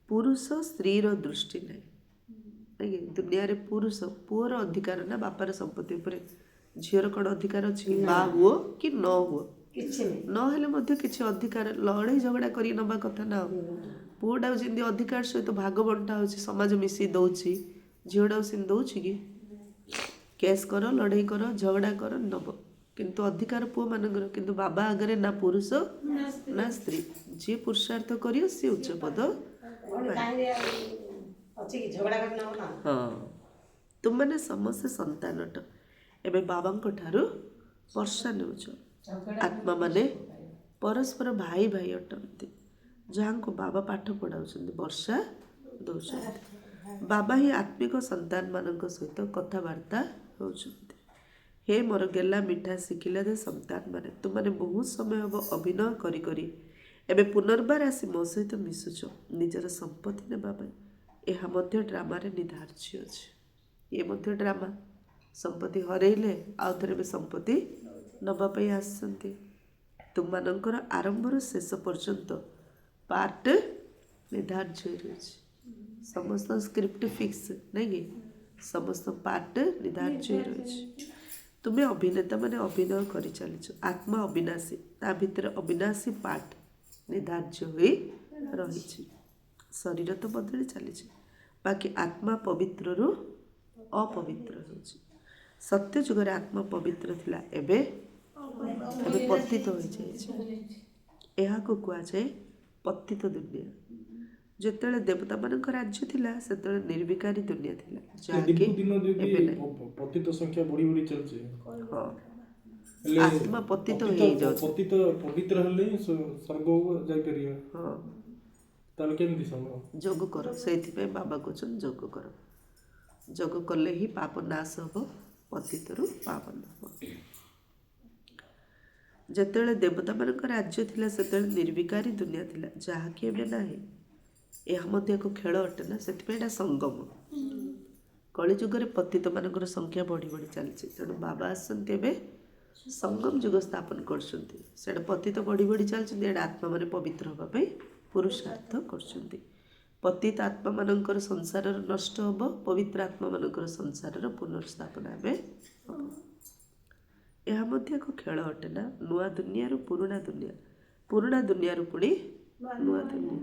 ପୁରୁଷ ସ୍ତ୍ରୀର ଦୃଷ୍ଟି ନାହିଁ ଦୁନିଆରେ ପୁରୁଷ ପୁଅର ଅଧିକାର ନା ବାପାର ସମ୍ପତ୍ତି ଉପରେ ଝିଅର କ'ଣ ଅଧିକାର ଅଛି ବା ହୁଅ କି ନ ହୁଅ ନହେଲେ ମଧ୍ୟ କିଛି ଅଧିକାର ଲଢ଼େଇ ଝଗଡ଼ା କରି ନେବା କଥା ନା ପୁଅଟାକୁ ଯେମିତି ଅଧିକାର ସହିତ ଭାଗ ବଣ୍ଟା ହେଉଛି ସମାଜ ମିଶି ଦେଉଛି ଝିଅଟାକୁ ସେମିତି ଦେଉଛି କି କେସ୍ କର ଲଢ଼େଇ କର ଝଗଡ଼ା କର ନେବ କିନ୍ତୁ ଅଧିକାର ପୁଅମାନଙ୍କର କିନ୍ତୁ ବାବା ଆଗରେ ନା ପୁରୁଷ ନା ସ୍ତ୍ରୀ ଯିଏ ପୁରୁଷାର୍ଥ କରିବ ସିଏ ଉଚ୍ଚ ପଦ ହଁ ତୁମମାନେ ସମସ୍ତେ ସନ୍ତାନ ଅଟ। ଏବେ ବାବାଙ୍କ ଠାରୁ ବର୍ଷା ନେଉଛ। ଆତ୍ମା ମାନେ ପରସ୍ପର ଭାଇ ଭାଇ ଅଟନ୍ତି। ଯାହାଙ୍କୁ ବାବା ପାଠ ପଢ଼ାଉଛନ୍ତି ବର୍ଷା ଦେଉଛନ୍ତି। ବାବା ହିଁ ଆତ୍ମିକ ସନ୍ତାନମାନଙ୍କ ସହିତ କଥାବାର୍ତ୍ତା ହେଉଛନ୍ତି। ହେ ମୋର ଗେଲା ମିଠା ଶିଖିଲା ଦେ ସନ୍ତାନ ମାନେ, ତୁମମାନେ ବହୁତ ସମୟ ହେବ ଅଭିନୟ କରି କରି ଏବେ ପୁନର୍ବାର ଆସି ମୋ ସହିତ ମିଶୁଛ ନିଜର ସମ୍ପତ୍ତି ନେବା ପାଇଁ। ଏହା ମଧ୍ୟ ଡ୍ରାମାରେ ନିଧାର୍ଯ୍ୟ ଅଛି। ଇଏ ମଧ୍ୟ ଡ୍ରାମା। ସମ୍ପତ୍ତି ହରେଇଲେ ଆଉ ଥରେ ବି ସମ୍ପତ୍ତି ନେବା ପାଇଁ ଆସିଛନ୍ତି। ତୁମମାନଙ୍କର ଆରମ୍ଭରୁ ଶେଷ ପର୍ଯ୍ୟନ୍ତ ପାର୍ଟ ନିଧାର୍ଯ୍ୟ ରହିଛି। ସମସ୍ତ ସ୍କ୍ରିପ୍ଟ ଫିକ୍ସ ନାଇଁ କି, ସମସ୍ତ ପାର୍ଟ ନିଧାର୍ଯ୍ୟ ରହିଛି। ତୁମେ ଅଭିନେତା ମାନେ ଅଭିନୟ କରିଚାଲିଛ। ଆତ୍ମା ଅବିନାଶୀ, ତା ଭିତରେ ଅବିନାଶୀ ପାର୍ଟ ନିଧାର୍ଯ୍ୟ ହୋଇ ରହିଛି। ଶରୀର ତ ବଦଳି ଚାଲିଛି, ବାକି ଆତ୍ମା ପବିତ୍ରରୁ ଅପବିତ୍ର ହେଉଛି। ସତ୍ୟ ଯୁଗରେ ଆତ୍ମା ପବିତ୍ର ଥିଲା, ଏବେ ପତିତ ହୋଇଯାଇଛି। ଏହାକୁ କୁହାଯାଏ ପତିତ ଦୁନିଆ। ଯେତେବେଳେ ଦେବତାମାନଙ୍କ ରାଜ୍ୟ ଥିଲା ସେତେବେଳେ ନିର୍ବିକାରୀ ଦୁନିଆ ଥିଲା, ଯାହାକି ଦିନକୁ ଦିନ ଯଦି ଏବେ ନାହିଁ। ପତିତ ସଂଖ୍ୟା ବଢି ବଢି ଚାଲିଛି, ହଁ, ହେଲେ ଆତ୍ମା ପତିତ ହେଇଯାଉଛି। ପତିତ ପବିତ୍ର ହେଲେ ହିଁ ସ୍ୱର୍ଗକୁ ଯାଇପାରିବ। ହଁ, ତାହେଲେ କେମିତି ସମ୍ଭବ? ଯୋଗ କର। ସେଇଥିପାଇଁ ବାବା କହୁଛନ୍ତି ଯୋଗ କର। ଯୋଗ କଲେ ହିଁ ପାପ ନାଶ ହେବ, ପତିତରୁ ପାବନ ହେବ। ଯେତେବେଳେ ଦେବତାମାନଙ୍କ ରାଜ୍ୟ ଥିଲା ସେତେବେଳେ ନିର୍ବିକାରୀ ଦୁନିଆ ଥିଲା, ଯାହାକି ଏବେ ନାହିଁ। ଏହା ମଧ୍ୟ ଏକ ଖେଳ ଅଟେ ନା, ସେଥିପାଇଁ ଏଇଟା ସଙ୍ଗମ। କଳିଯୁଗରେ ପତିତମାନଙ୍କର ସଂଖ୍ୟା ବଢ଼ି ବଢ଼ି ଚାଲିଛି, ତେଣୁ ବାବା ଆସନ୍ତି ଏବେ ସଙ୍ଗମ ଯୁଗ ସ୍ଥାପନ କରୁଛନ୍ତି। ସେଇଟା ପତିତ ବଢ଼ି ବଢ଼ି ଚାଲିଛନ୍ତି, ଏଇଟା ଆତ୍ମାମାନେ ପବିତ୍ର ହେବା ପାଇଁ ପୁରୁଷାର୍ଥ କରୁଛନ୍ତି। ପତିତ ଆତ୍ମାମାନଙ୍କର ସଂସାରର ନଷ୍ଟ ହେବ, ପବିତ୍ର ଆତ୍ମାମାନଙ୍କର ସଂସାରର ପୁନର୍ସ୍ଥାପନା ଏବେ ହେବ। ଏହା ମଧ୍ୟ ଏକ ଖେଳ ଅଟେ ନା, ନୂଆ ଦୁନିଆରୁ ପୁରୁଣା ଦୁନିଆ, ପୁରୁଣା ଦୁନିଆରୁ ପୁଣି ନୂଆ ଦୁନିଆ।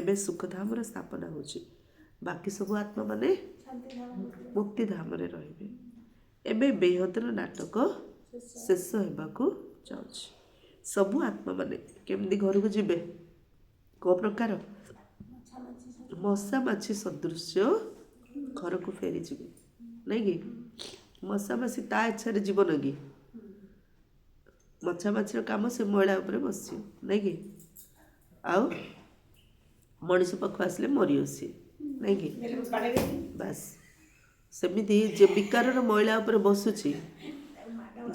ଏବେ ସୁଖଧାମର ସ୍ଥାପନା ହେଉଛି, ବାକି ସବୁ ଆତ୍ମାମାନେ ମୁକ୍ତିଧାମରେ ରହିବେ। ଏବେ ବେହଦର ନାଟକ ଶେଷ ହେବାକୁ ଯାଉଛି। ସବୁ ଆତ୍ମାମାନେ କେମିତି ଘରକୁ ଯିବେ? କେଉଁ ପ୍ରକାର? ମଶା ମାଛି ସଦୃଶ୍ୟ ଘରକୁ ଫେରିଯିବେ, ନାଇଁ କି? ମଶା ମାଛି ତା ଇଚ୍ଛାରେ ଜୀବନ କି? ମଶା ମାଛିର କାମ ସେ ମଇଳା ଉପରେ ବସିବ, ନାଇଁ କି? ଆଉ ମଣିଷ ପାଖକୁ ଆସିଲେ ମରିବ ସିଏ, ନାଇଁ କି? ବାସ୍ ସେମିତି ଯେ ବିକାରର ମଇଳା ଉପରେ ବସୁଛି,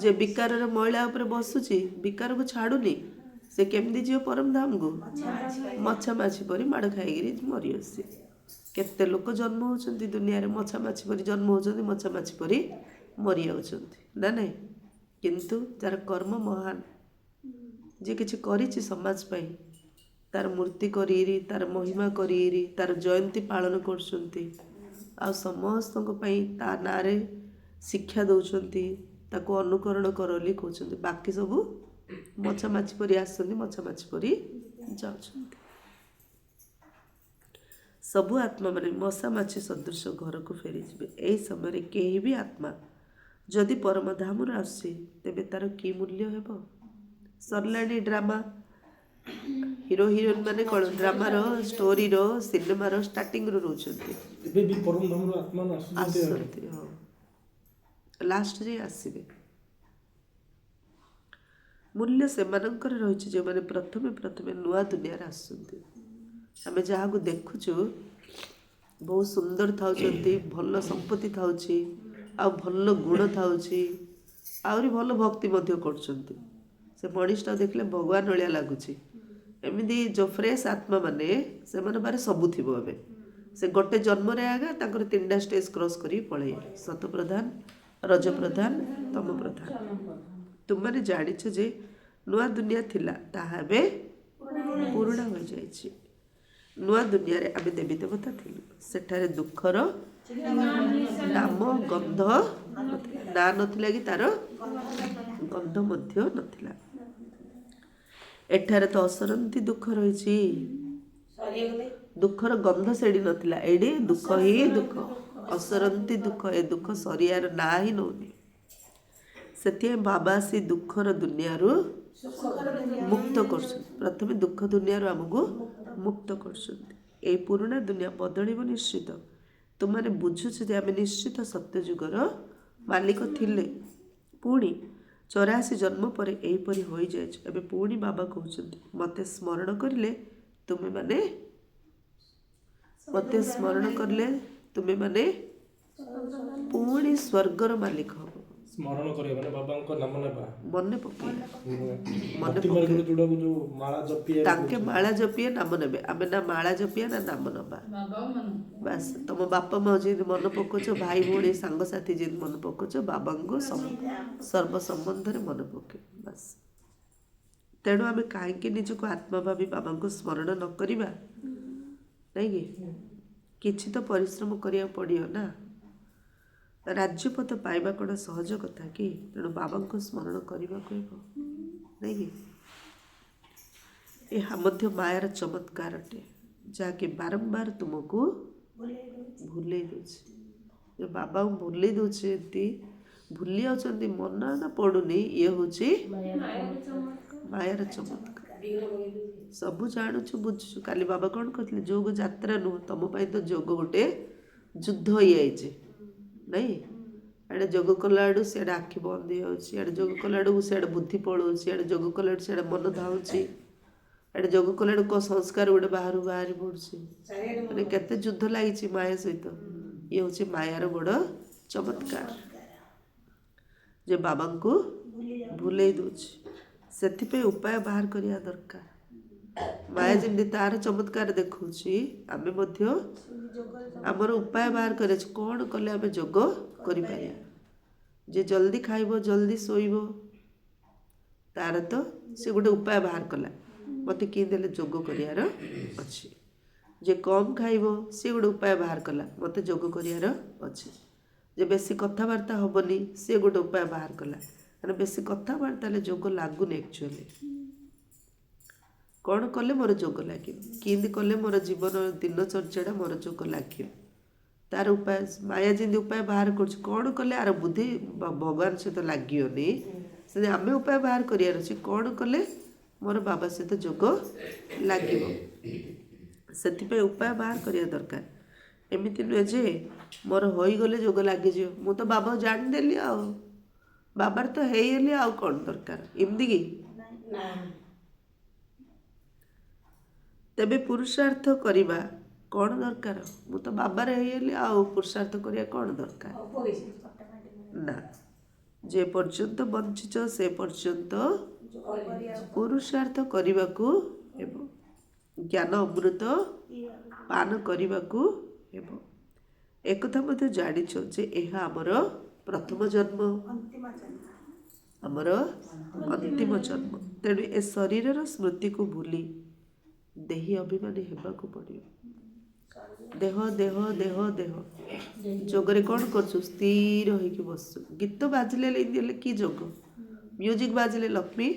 ଯେ ବିକାରର ମଇଳା ଉପରେ ବସୁଛି, ବିକାରକୁ ଛାଡ଼ୁନି, ସେ କେମିତି ଯିବ ପରମ ଧାମକୁ? ମଛା ମାଛି ପରି ମାଡ଼ ଖାଇକିରି ମରିବ ସିଏ। କେତେ ଲୋକ ଜନ୍ମ ହେଉଛନ୍ତି ଦୁନିଆରେ, ମଛା ମାଛି ପରି ଜନ୍ମ ହେଉଛନ୍ତି, ମଛା ମାଛି ପରି ମରିଯାଉଛନ୍ତି, ନା ନାହିଁ? କିନ୍ତୁ ଯାର କର୍ମ ମହାନ, ଯିଏ କିଛି କରିଛି ସମାଜ ପାଇଁ, ତାର ମୂର୍ତ୍ତି କରିକିରି, ତାର ମହିମା କରିକିରି, ତାର ଜୟନ୍ତୀ ପାଳନ କରୁଛନ୍ତି, ଆଉ ସମସ୍ତଙ୍କ ପାଇଁ ତା ନାଁରେ ଶିକ୍ଷା ଦେଉଛନ୍ତି, ତାକୁ ଅନୁକରଣ କର ବୋଲି କହୁଛନ୍ତି। ବାକି ସବୁ ମଛା ମାଛି ପରି ଆସୁଛନ୍ତି, ମଛା ମାଛି ପରି ଯାଉଛନ୍ତି। ସବୁ ଆତ୍ମାମାନେ ମଶା ମାଛି ସଦୃଶ ଘରକୁ ଫେରିଯିବେ। ଏହି ସମୟରେ କେହି ବି ଆତ୍ମା ଯଦି ପରମଧାମରୁ ଆସୁଛି, ତେବେ ତାର କି ମୂଲ୍ୟ ହେବ? ସରିଲାଣି ଡ୍ରାମା। ହିରୋ ହିରୋଇନ୍ ମାନେ କ'ଣ ଡ୍ରାମାର, ଷ୍ଟୋରିର, ସିନେମାର ଷ୍ଟାର୍ଟିଂରୁ ରହୁଛନ୍ତି। ଏବେ ବି ପରମ ଧାମରୁ ଆତ୍ମାମାନେ ଆସୁଛନ୍ତି, ହଁ, ଲାଷ୍ଟ ଯାଇ ଆସିବେ। ମୂଲ୍ୟ ସେମାନଙ୍କର ରହିଛି ଯେଉଁମାନେ ପ୍ରଥମେ ପ୍ରଥମେ ନୂଆ ଦୁନିଆରେ ଆସୁଛନ୍ତି। ଆମେ ଯାହାକୁ ଦେଖୁଛୁ ବହୁତ ସୁନ୍ଦର ଥାଉଛନ୍ତି, ଭଲ ସମ୍ପତ୍ତି ଥାଉଛି, ଆଉ ଭଲ ଗୁଣ ଥାଉଛି, ଆହୁରି ଭଲ ଭକ୍ତି ମଧ୍ୟ କରୁଛନ୍ତି। ସେ ମଣିଷଟା ଦେଖିଲେ ଭଗବାନ ଭଳିଆ ଲାଗୁଛି। ଏମିତି ଯେଉଁ ଫ୍ରେଶ୍ ଆତ୍ମାମାନେ, ସେମାନେ ବାରେ ସବୁ ଥିବ। ଏବେ ସେ ଗୋଟେ ଜନ୍ମରେ ଆଗା ତାଙ୍କର 3ଟା ଷ୍ଟେଜ୍ କ୍ରସ୍ କରିକି ପଳେଇବେ, ସତପ୍ରଧାନ, ରଜପ୍ରଧାନ, ତମପ୍ରଧାନ। ତୁମମାନେ ଜାଣିଛ ଯେ ନୂଆ ଦୁନିଆ ଥିଲା, ତାହା ଏବେ ପୁରୁଣା ହୋଇଯାଇଛି। ନୂଆ ଦୁନିଆରେ ଆମେ ଦେବୀ ଦେବତା ଥିଲୁ, ସେଠାରେ ଦୁଃଖର ନାମ ଗନ୍ଧ ନଥିଲା, ନାଁ ନଥିଲା କି ତାର ଗନ୍ଧ ମଧ୍ୟ ନଥିଲା। ଏଠାରେ ତ ଅସରନ୍ତି ଦୁଃଖ ରହିଛି, ଦୁଃଖର ଗନ୍ଧ ସେଠି ନଥିଲା, ଏଇଠି ଦୁଃଖ ହିଁ ଦୁଃଖ, ଅସରନ୍ତି ଦୁଃଖ। ଏ ଦୁଃଖ ସରିବାର ନାଁ ହିଁ ନଉନି। ସେଥିପାଇଁ ବାବା ଆସି ଦୁଃଖର ଦୁନିଆରୁ ମୁକ୍ତ କରୁଛନ୍ତି। ପ୍ରଥମେ ଦୁଃଖ ଦୁନିଆରୁ ଆମକୁ ମୁକ୍ତ କରୁଛନ୍ତି। ए पुराणा दुनिया बदलिब निश्चित। तुमने बुझुछ जे आमे निश्चित सत्य जुगर मालिक थिले। पुणी 84 जन्म पर एहीपरि होई जाइछ। एबे पुणी बाबा कहउछन्ति मते स्मरण करिले तुमे माने मते स्मरण करले तुमे माने पुणी स्वर्गर मालिक हब। स्मरण करिया माने बाबांको नाम नेबा मने पके भक्ति मार्ग जोड़ा जो माला जपिया ताके माला जपिए नाम नेबे। आमे ना माला जपिए ना नाम नबा। बास तुम बापा माँ जी मन पकोच भाई भौणी सांगसाथी जी मन पकोच बाबांको सर्व संबंध रे मन पके बास। तेणु आमे काहेकि निजको आत्मा भावी बाबांको स्मरण न करिबा नहीं कि किछि तो परिश्रम करिया पड़ियो ना। राज्यपथ पाइबा कौन सहज कथा कि तेणु बाबांको स्मरण करने को नहीं कि यह मध्य मायार चमत्कार अटे जहाँकि बारंबार तुमको भूले दूचे। बाबा भूले दूचे भूली जाती मन ना पड़ुनी ये हूँ मायार चमत्कार। सबू जानूँ बुझुचु। काली बाबा कौन कहते जोग यात्रा नुह तुम तो जोग गोटे युद्ध हो जाइए नहीं। एडे जोग कला आड़ू सियाड़े आखि बंद हो जाए जोग कला आड़ू सियाड़े बुद्धि पलाऊ सियाड़े जोग कला सियाड़े मन धाऊँची एडे जोग कला आड़ू संस्कार गोटे बाहर बाहरी पड़ुची मैंने केते युद्ध लगी माया सहित। ये हूँ मायार बड़ चमत्कार जे बाबा को भूले दूची। से उपाय बाहर करिया दरकार। माया जमी तार चमत्कार देखुची आमे मध्य आमर उपाय बाहर करे कौन कले आमे जोग करि पारिया। जे जल्दी खाइबो जल्दी सोइबो तार तो से गोटे उपाय बाहर कला मते कि देले जोग करियार अछि। जे कम खाइबो से गोटे उपाय बाहर कला मते जोग करियार अछि। जे बेसी कथबार्ता हबनी से गोटे उपाय बाहर कला माने बेसी कथबार्ता ले जोग लागुनी। एक्चुअली कौन कले मोर जोग लगे कि कले मोर जीवन दिनचर्या मोर जोग लगे तार उपाय माया जी उपाय बाहर कर कौन कले आर बुद्धि भगवान सहित लगियोनी से आमे उपाय बाहर करियार अछि कौन कले मोर बाबा सहित जोग लागिबो। से उपाय बाहर करिया दरकार। एमिति नुहे जे मोर होई गले जोग लगे जो मु तो बाबा जान देली आ बाबार तो हेली आ कौन दरकार एमती कि तेबे पुरुषार्थ करिबा कौन दरकार मु तो बाबार हेली आ पुरुषार्थ करिया कौन दरकार ना। जे पर्यंत बंचिच से पर्यंत पुरुषार्थ करने को हेबो ज्ञान अमृत पान करने को हेबो। एक कथा मते जानिछ जे एहा हमर प्रथम जन्म हमर अंतिम जन्म। तेणु ए शरीर स्मृति को भूली देही अभिमानी हेबाकू पड़ियो। देह देह देह देह जोगरे कौन करछु स्थिर होइकी बसछु। गीत बाजिले कि जोग म्यूजिक बाजिले लक्ष्मी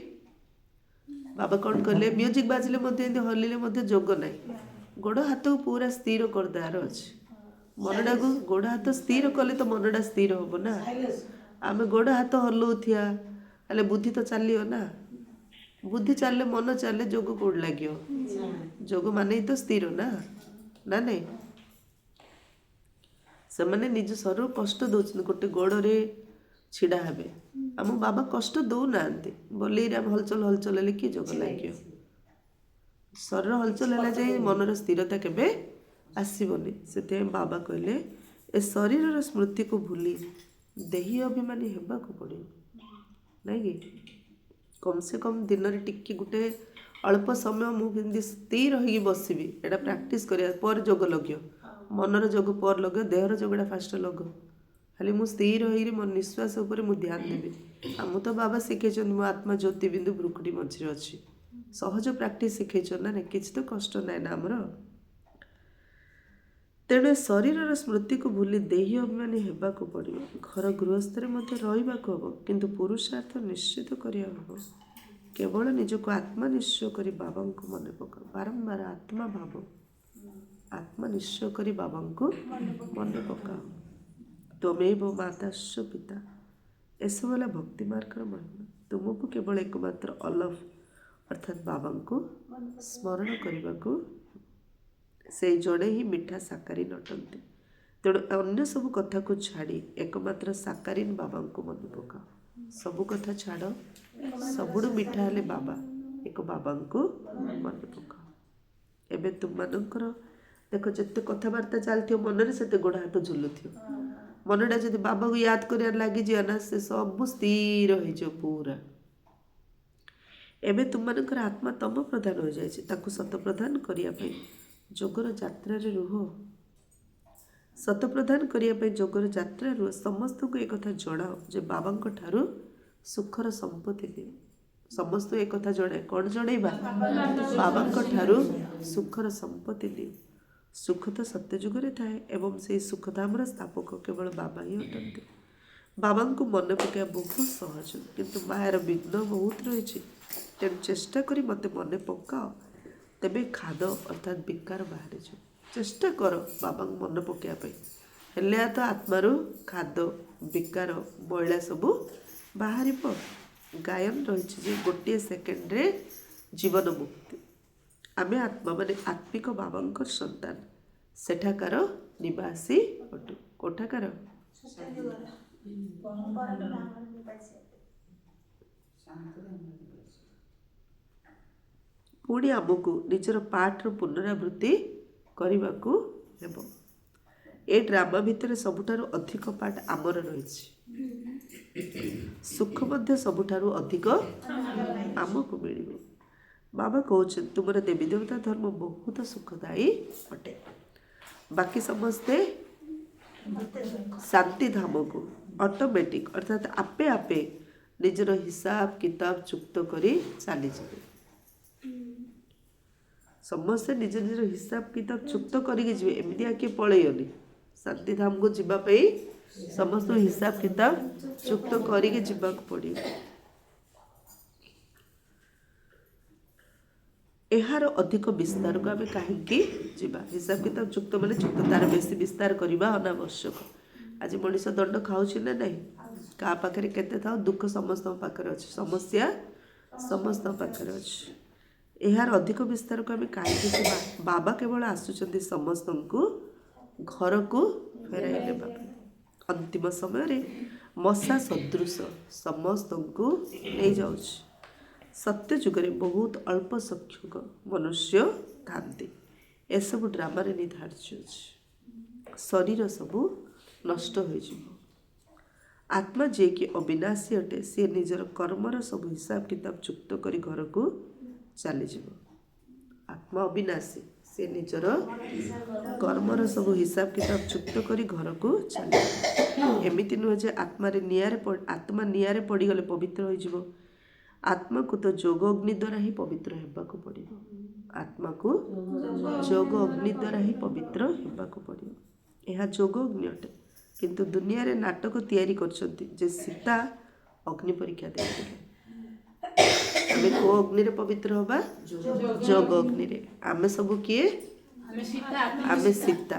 बाबा कौन कले म्यूजिक बाजिले हलिले जोग ना। गोड़ हाथ को पूरा स्थिर करदार अच्छे मनटा को गोड़ हाथ स्थिर कले तो मनटा स्थिर हम ना। आम गोड़ हाथ हलौथिया हेले बुद्धि तो चलियो ना। बुद्धि चलले मन चले जोग कौड़ लगे जोग माने तो स्थिर ना ना नहीं। से मैंने निज शरीर कष्ट दौरान गोटे गोड़े छिड़ा हे आम बाबा कष्ट दौना बोले हलचल हलचल हेले कि जोग लगे शरीर हलचल है जाए मनर स्थिरता केबे आसबनी। से बाबा कहले ए शरीर स्मृति को भूली देही अभिमानी हेबाकू पड़ो नहीं कि कम से कम दिन में टिके गोटे अल्प समय मुझे स्थिर होगी बसबी एटा प्रैक्टिस करिया पर जोग लगे मनर जोग पर लगे देहर जोगटा फास्ट लग खाली मु स्थिर होगी मो निश्वास उपर मु ध्यान देवी। आम तो बाबा शिखे मो आत्मा ज्योति बिंदु ब्रुकुटी मझे अच्छी सहज प्रैक्टिस शिखे ना ना किसी तो कष्ट ना ना आमर। तेणु शरीर स्मृति को भूली देही अभिमानी हेबाकू पड़ो। घर गृहस्थरे मध्य रहिबाकू हबो किंतु पुरुषार्थ निश्चित करिया हबो। केवल निजको आत्मा निश्चय करी बाबा को मन पका बारंबार आत्मा भाव आत्मा निश्चय करी बाबा को मन पका त्वमेव माताश्च पिता। ऐसा वाला भक्ति मार्ग महिमा तुमको केवल एकमात्र अलफ अर्थात बाबा को स्मरण करने को ସେଇ ଜଣେ ହିଁ ମିଠା ସାକାରିନ ଅଟନ୍ତି। ତେଣୁ ଅନ୍ୟ ସବୁ କଥାକୁ ଛାଡ଼ି ଏକମାତ୍ର ସାକାରିନ ବାବାଙ୍କୁ ମନେ ପକାଅ। ସବୁ କଥା ଛାଡ଼, ସବୁଠୁ ମିଠା ହେଲେ ବାବା, ଏକ ବାବାଙ୍କୁ ମନେ ପକାଅ। ଏବେ ତୁମମାନଙ୍କର ଦେଖ ଯେତେ କଥାବାର୍ତ୍ତା ଚାଲିଥିବ ମନରେ ସେତେ ଗୋଡ଼ ହାତ ଝୁଲୁଥିବ। ମନଟା ଯଦି ବାବାକୁ ୟାଦ କରିବାରେ ଲାଗିଯିବ ନା, ସେ ସବୁ ସ୍ଥିର ହେଇଯିବ ପୁରା। ଏବେ ତୁମମାନଙ୍କର ଆତ୍ମା ତମ ପ୍ରଧାନ ହୋଇଯାଇଛି, ତାକୁ ସତ ପ୍ରଦାନ କରିବା ପାଇଁ ଯୋଗର ଯାତ୍ରାରେ ରୁହ। ସତ ପ୍ରଦାନ କରିବା ପାଇଁ ଯୋଗର ଯାତ୍ରା ରୁହ। ସମସ୍ତଙ୍କୁ ଏକଥା ଜଣାଅ ଯେ ବାବାଙ୍କ ଠାରୁ ସୁଖର ସମ୍ପତ୍ତି ନିଅ। ସମସ୍ତଙ୍କୁ ଏକଥା ଜଣାଏ। କ'ଣ ଜଣେଇବା? ବାବାଙ୍କ ଠାରୁ ସୁଖର ସମ୍ପତ୍ତି ନିଅ। ସୁଖ ତ ସତ୍ୟଯୁଗରେ ଥାଏ ଏବଂ ସେହି ସୁଖଧାମର ସ୍ଥାପକ କେବଳ ବାବା ହିଁ ଅଟନ୍ତି। ବାବାଙ୍କୁ ମନେ ପକାଇବା ବହୁତ ସହଜ, କିନ୍ତୁ ମାୟାର ବିଘ୍ନ ବହୁତ ରହିଛି। ତେଣୁ ଚେଷ୍ଟା କରି ମୋତେ ମନେ ପକାଅ, ତେବେ ଖାଦ ଅର୍ଥାତ୍ ବିକାର ବାହାରିଯିବ। ଚେଷ୍ଟା କର ବାବାଙ୍କୁ ମନେ ପକାଇବା ପାଇଁ, ହେଲେ ତ ଆତ୍ମାରୁ ଖାଦ ବିକାର ମଇଳା ସବୁ ବାହାରିବ। ଗାୟନ ରହିଛି ଯେ ଗୋଟିଏ ସେକେଣ୍ଡରେ ଜୀବନ ମୁକ୍ତି। ଆମେ ଆତ୍ମା ମାନେ ଆତ୍ମିକ ବାବାଙ୍କ ସନ୍ତାନ, ସେଠାକାର ନିବାସୀ ଅଟୁ। କୋଠାକାର? ପୁଣି ଆମକୁ ନିଜର ପାଠର ପୁନରାବୃତ୍ତି କରିବାକୁ ହେବ। ଏ ଡ୍ରାମା ଭିତରେ ସବୁଠାରୁ ଅଧିକ ପାଠ ଆମର ରହିଛି। ସୁଖ ମଧ୍ୟ ସବୁଠାରୁ ଅଧିକ ଆମକୁ ମିଳିବ। ବାବା କହୁଛନ୍ତି ତୁମର ଦେବୀ ଦେବତା ଧର୍ମ ବହୁତ ସୁଖଦାୟୀ ଅଟେ। ବାକି ସମସ୍ତେ ଶାନ୍ତି ଧାମକୁ ଅଟୋମେଟିକ୍ ଅର୍ଥାତ୍ ଆପେ ଆପେ ନିଜର ହିସାବ କିତାବ ଯୁକ୍ତ କରି ଚାଲିଯିବେ। ସମସ୍ତେ ନିଜ ନିଜର ହିସାବ କିତାବ ଯୁକ୍ତ କରିକି ଯିବେ, ଏମିତି କିଏ ପଳେଇବନି। ଶାନ୍ତି ଧାମକୁ ଯିବା ପାଇଁ ସମସ୍ତଙ୍କୁ ହିସାବ କିତାବ ଯୁକ୍ତ କରିକି ଯିବାକୁ ପଡ଼ିବ। ଏହାର ଅଧିକ ବିସ୍ତାରକୁ ଆମେ କାହିଁକି ଯିବା? ହିସାବ କିତାବ ଯୁକ୍ତ ମାନେ ଯୁକ୍ତ, ତାର ବେଶୀ ବିସ୍ତାର କରିବା ଅନାବଶ୍ୟକ। ଆଜି ମଣିଷ ଦଣ୍ଡ ଖାଉଛି ନା ନାହିଁ? କାହା ପାଖରେ କେତେ ଥାଉ, ଦୁଃଖ ସମସ୍ତଙ୍କ ପାଖରେ ଅଛି, ସମସ୍ୟା ସମସ୍ତଙ୍କ ପାଖରେ ଅଛି। ଏହାର ଅଧିକ ବିସ୍ତାରକୁ ଆମେ କାହିଁକି ଯିବା? ବାବା କେବଳ ଆସୁଛନ୍ତି ସମସ୍ତଙ୍କୁ ଘରକୁ ଫେରାଇ ନେବା ପାଇଁ। ଅନ୍ତିମ ସମୟରେ ମଶା ସଦୃଶ ସମସ୍ତଙ୍କୁ ନେଇଯାଉଛି। ସତ୍ୟ ଯୁଗରେ ବହୁତ ଅଳ୍ପ ସଂଖ୍ୟକ ମନୁଷ୍ୟ ଥାନ୍ତି। ଏସବୁ ଡ୍ରାମାରେ ନିର୍ଦ୍ଧାର୍ଯ୍ୟ ଅଛି। ଶରୀର ସବୁ ନଷ୍ଟ ହୋଇଯିବ। ଆତ୍ମା ଯିଏକି ଅବିନାଶୀ ଅଟେ, ସିଏ ନିଜର କର୍ମର ସବୁ ହିସାବ କିତାବ ଯୁକ୍ତ କରି ଘରକୁ ଚାଲିଯିବ। ଆତ୍ମା ଅବିନାଶୀ, ସେ ନିଜର କର୍ମର ସବୁ ହିସାବ କିତାବ ଯୁକ୍ତ କରି ଘରକୁ ଚାଲିଯିବ। ଏମିତି ନୁହେଁ ଯେ ଆତ୍ମା ନିଆଁରେ ପଡ଼ିଗଲେ ପବିତ୍ର ହୋଇଯିବ। ଆତ୍ମାକୁ ତ ଯୋଗ ଅଗ୍ନି ଦ୍ୱାରା ହିଁ ପବିତ୍ର ହେବାକୁ ପଡ଼ିବ। ଆତ୍ମାକୁ ଯୋଗ ଅଗ୍ନି ଦ୍ୱାରା ହିଁ ପବିତ୍ର ହେବାକୁ ପଡ଼ିବ। ଏହା ଯୋଗ ଅଗ୍ନି ଅଟେ। କିନ୍ତୁ ଦୁନିଆରେ ନାଟକ ତିଆରି କରିଛନ୍ତି ଯେ ସୀତା ଅଗ୍ନି ପରୀକ୍ଷା ଦେଇଥିଲେ। ଆମେ କୋଉ ଅଗ୍ନିରେ ପବିତ୍ର ହବା? ଯୋଗ ଅଗ୍ନିରେ। ଆମେ ସବୁ କିଏ? ଆମେ ସୀତା।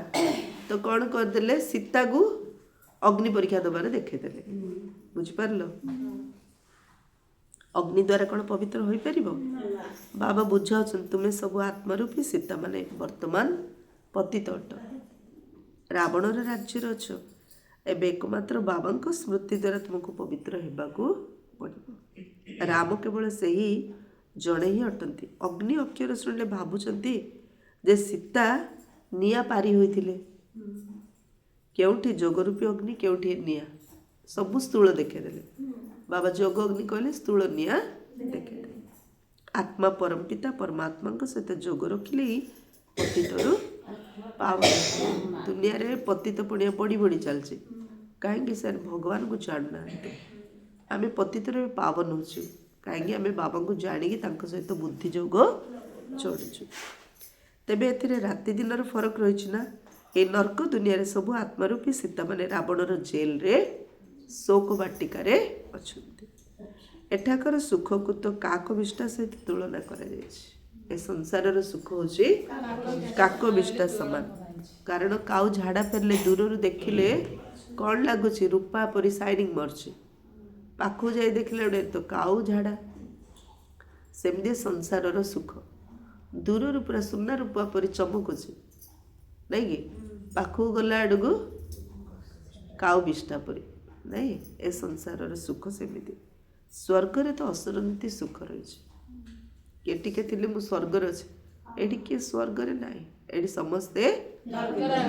ତ କ'ଣ କରିଦେଲେ? ସୀତାକୁ ଅଗ୍ନି ପରୀକ୍ଷା ଦେବାରେ ଦେଖେଇଦେଲେ। ବୁଝିପାରିଲ? ଅଗ୍ନି ଦ୍ୱାରା କ'ଣ ପବିତ୍ର ହୋଇପାରିବ? ବାବା ବୁଝାଉଛନ୍ତି ତୁମେ ସବୁ ଆତ୍ମାରୂପୀ ସୀତା ମାନେ ବର୍ତ୍ତମାନ ପତିତ ଅଟ। ରାବଣର ରାଜ୍ୟରେ ଅଛ। ଏବେ ଏକମାତ୍ର ବାବାଙ୍କ ସ୍ମୃତି ଦ୍ୱାରା ତୁମକୁ ପବିତ୍ର ହେବାକୁ ପଡ଼ିବ। ରାମ କେବଳ ସେହି ଜଣେ ହିଁ ଅଟନ୍ତି। ଅଗ୍ନି ଅକ୍ଷର ଶୁଣିଲେ ଭାବୁଛନ୍ତି ଯେ ସୀତା ନିଆଁ ପାରି ହୋଇଥିଲେ। କେଉଁଠି ଯୋଗରୂପୀ ଅଗ୍ନି, କେଉଁଠି ନିଆଁ, ସବୁ ସ୍ଥୂଳ ଦେଖେଇଦେଲେ। ବାବା ଯୋଗ ଅଗ୍ନି କହିଲେ, ସ୍ଥୂଳ ନିଆଁ ଦେଖେଇଦେଲେ। ଆତ୍ମା ପରମପିତା ପରମାତ୍ମାଙ୍କ ସହିତ ଯୋଗ ରଖିଲେ ହିଁ ପତିତରୁ ପାବନ। ଦୁନିଆରେ ପତିତ ପୁଣିଆ ବଢ଼ି ବଢ଼ି ଚାଲିଛି। କାହିଁକି? ସାର୍ ଭଗବାନଙ୍କୁ ଜାଣୁନାହାନ୍ତି। ଆମେ ପତିତରେ ପାବନ ହେଉଛୁ କାହିଁକି? ଆମେ ବାବାଙ୍କୁ ଜାଣିକି ତାଙ୍କ ସହିତ ବୁଦ୍ଧି ଯୋଗ ଯୋଡ଼ୁଛୁ। ତେବେ ଏଥିରେ ରାତି ଦିନର ଫରକ ରହିଛି ନା? ଏ ନର୍କ ଦୁନିଆରେ ସବୁ ଆତ୍ମାରୂପୀ ସୀତାମାନେ ରାବଣର ଜେଲରେ ଶୋକ ବାଟିକାରେ ଅଛନ୍ତି। ଏଠାକାର ସୁଖକୁ ତ କାକ ବିଷ୍ଠା ସହିତ ତୁଳନା କରାଯାଇଛି। ଏ ସଂସାରର ସୁଖ ହେଉଛି କାକ ବିଷ୍ଠା ସମାନ। କାରଣ କାଉ ଝାଡ଼ା ଫେରିଲେ ଦୂରରୁ ଦେଖିଲେ କ'ଣ ଲାଗୁଛି? ରୂପା ପରି ସାଇନିଂ ମାରୁଛି। ପାଖକୁ ଯାଇ ଦେଖିଲେ ଗୋଟେ ତ କାଉ ଝାଡ଼ା। ସେମିତି ସଂସାରର ସୁଖ ଦୂରରୁ ପୁରା ସୁନା ରୂପା ପରି ଚମକୁଛି, ନାଇଁ କି ପାଖକୁ ଗଲା ଆଡ଼କୁ କାଉ ବିଷ୍ଠା ପରି ନାଇଁ ଏ ସଂସାରର ସୁଖ ସେମିତି। ସ୍ୱର୍ଗରେ ତ ଅସରନ୍ତି ସୁଖ ରହିଛି। କିଏ ଟିକେ ଥିଲେ ମୁଁ ସ୍ୱର୍ଗରେ ଅଛି, ଏଠି କିଏ ସ୍ୱର୍ଗରେ ନାହିଁ, ଏଠି ସମସ୍ତେ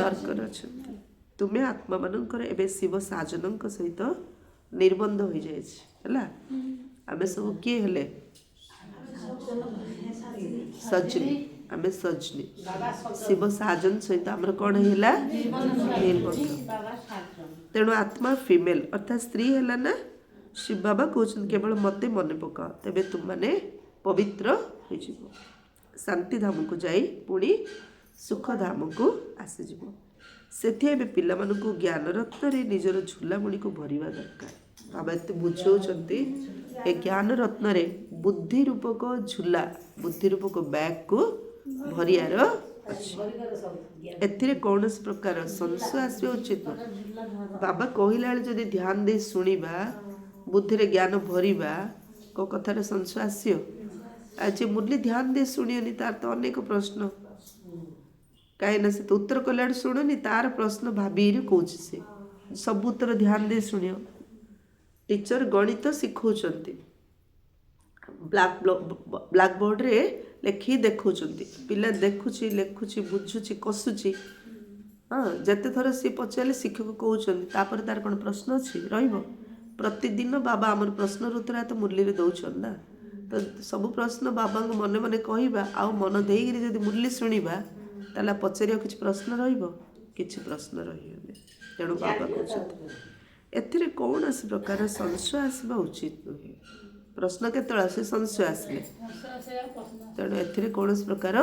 ନର୍କରେ ଅଛନ୍ତି। ତୁମେ ଆତ୍ମାମାନଙ୍କର ଏବେ ଶିବ ସାଜନଙ୍କ ସହିତ ନିର୍ବନ୍ଧ ହୋଇଯାଇଛି ହେଲା। ଆମେ ସବୁ କିଏ ହେଲେ ସଜନୀ, ଆମେ ସଜନୀ। ଶିବ ସାଜନ ସହିତ ଆମର କ'ଣ ହେଲା ନିର୍ବନ୍ଧ। ତେଣୁ ଆତ୍ମା ଫିମେଲ ଅର୍ଥାତ୍ ସ୍ତ୍ରୀ ହେଲା ନା। ଶିବ ବାବା କହୁଛନ୍ତି କେବଳ ମୋତେ ମନେ ପକାଅ, ତେବେ ତୁମମାନେ ପବିତ୍ର ହୋଇଯିବ, ଶାନ୍ତି ଧାମକୁ ଯାଇ ପୁଣି ସୁଖ ଧାମକୁ ଆସିଯିବ। ସେଥିପାଇଁ ଏବେ ପିଲାମାନଙ୍କୁ ଜ୍ଞାନ ରତ୍ନରେ ନିଜର ଝୁଲାମୁଣିକୁ ଭରିବା ଦରକାର। ବାବା ଏତେ ବୁଝାଉଛନ୍ତି ଏ ଜ୍ଞାନ ରତ୍ନରେ ବୁଦ୍ଧି ରୂପକ ଝୁଲା, ବୁଦ୍ଧି ରୂପକ ବ୍ୟାଗକୁ ଭରିବାର ଅଛି। ଏଥିରେ କୌଣସି ପ୍ରକାର ସଂଶୟ ଆସିବା ଉଚିତ ନୁହେଁ। ବାବା କହିଲା ବେଳେ ଯଦି ଧ୍ୟାନ ଦେଇ ଶୁଣିବା, ବୁଦ୍ଧିରେ ଜ୍ଞାନ ଭରିବା, କେଉଁ କଥାରେ ସଂଶୟ ଆସିବ? ଆଜି ମୁରଲି ଧ୍ୟାନ ଦେଇ ଶୁଣିବନି, ତାର ତ ଅନେକ ପ୍ରଶ୍ନ, କାହିଁକିନା ସେ ତ ଉତ୍ତର କଲାବେଳେ ଶୁଣୁନି, ତାର ପ୍ରଶ୍ନ ଭାବିରେ କହୁଛି। ସେ ସବୁ ଉତ୍ତର ଧ୍ୟାନ ଦେଇ ଶୁଣିବ। ଟିଚର ଗଣିତ ଶିଖଉଛନ୍ତି, ବ୍ଲାକ୍ ବୋର୍ଡ଼ରେ ଲେଖିକି ଦେଖାଉଛନ୍ତି, ପିଲା ଦେଖୁଛି, ଲେଖୁଛି, ବୁଝୁଛି, କଷୁଛି। ହଁ, ଯେତେଥର ସିଏ ପଚାରିଲେ ଶିକ୍ଷକ କହୁଛନ୍ତି, ତାପରେ ତାର କ'ଣ ପ୍ରଶ୍ନ ଅଛି ରହିବ? ପ୍ରତିଦିନ ବାବା ଆମର ପ୍ରଶ୍ନର ଉତ୍ତର ତ ମୁରଲିରେ ଦେଉଛନ୍ତି ନା। ତ ସବୁ ପ୍ରଶ୍ନ ବାବାଙ୍କୁ ମନେ ମନେ କହିବା, ଆଉ ମନ ଦେଇକିରି ଯଦି ମୁରଲି ଶୁଣିବା, ତାହେଲେ ପଚାରିବାକୁ କିଛି ପ୍ରଶ୍ନ ରହିବ? କିଛି ପ୍ରଶ୍ନ ରହିବନି। ତେଣୁ ବାବା କହୁଛନ୍ତି ଏଥିରେ କୌଣସି ପ୍ରକାର ସଂଶୟ ଆସିବା ଉଚିତ ନୁହେଁ। ପ୍ରଶ୍ନ କେତେବେଳେ ଆସେ? ସଂଶୟ ଆସିଲେ। ତେଣୁ ଏଥିରେ କୌଣସି ପ୍ରକାର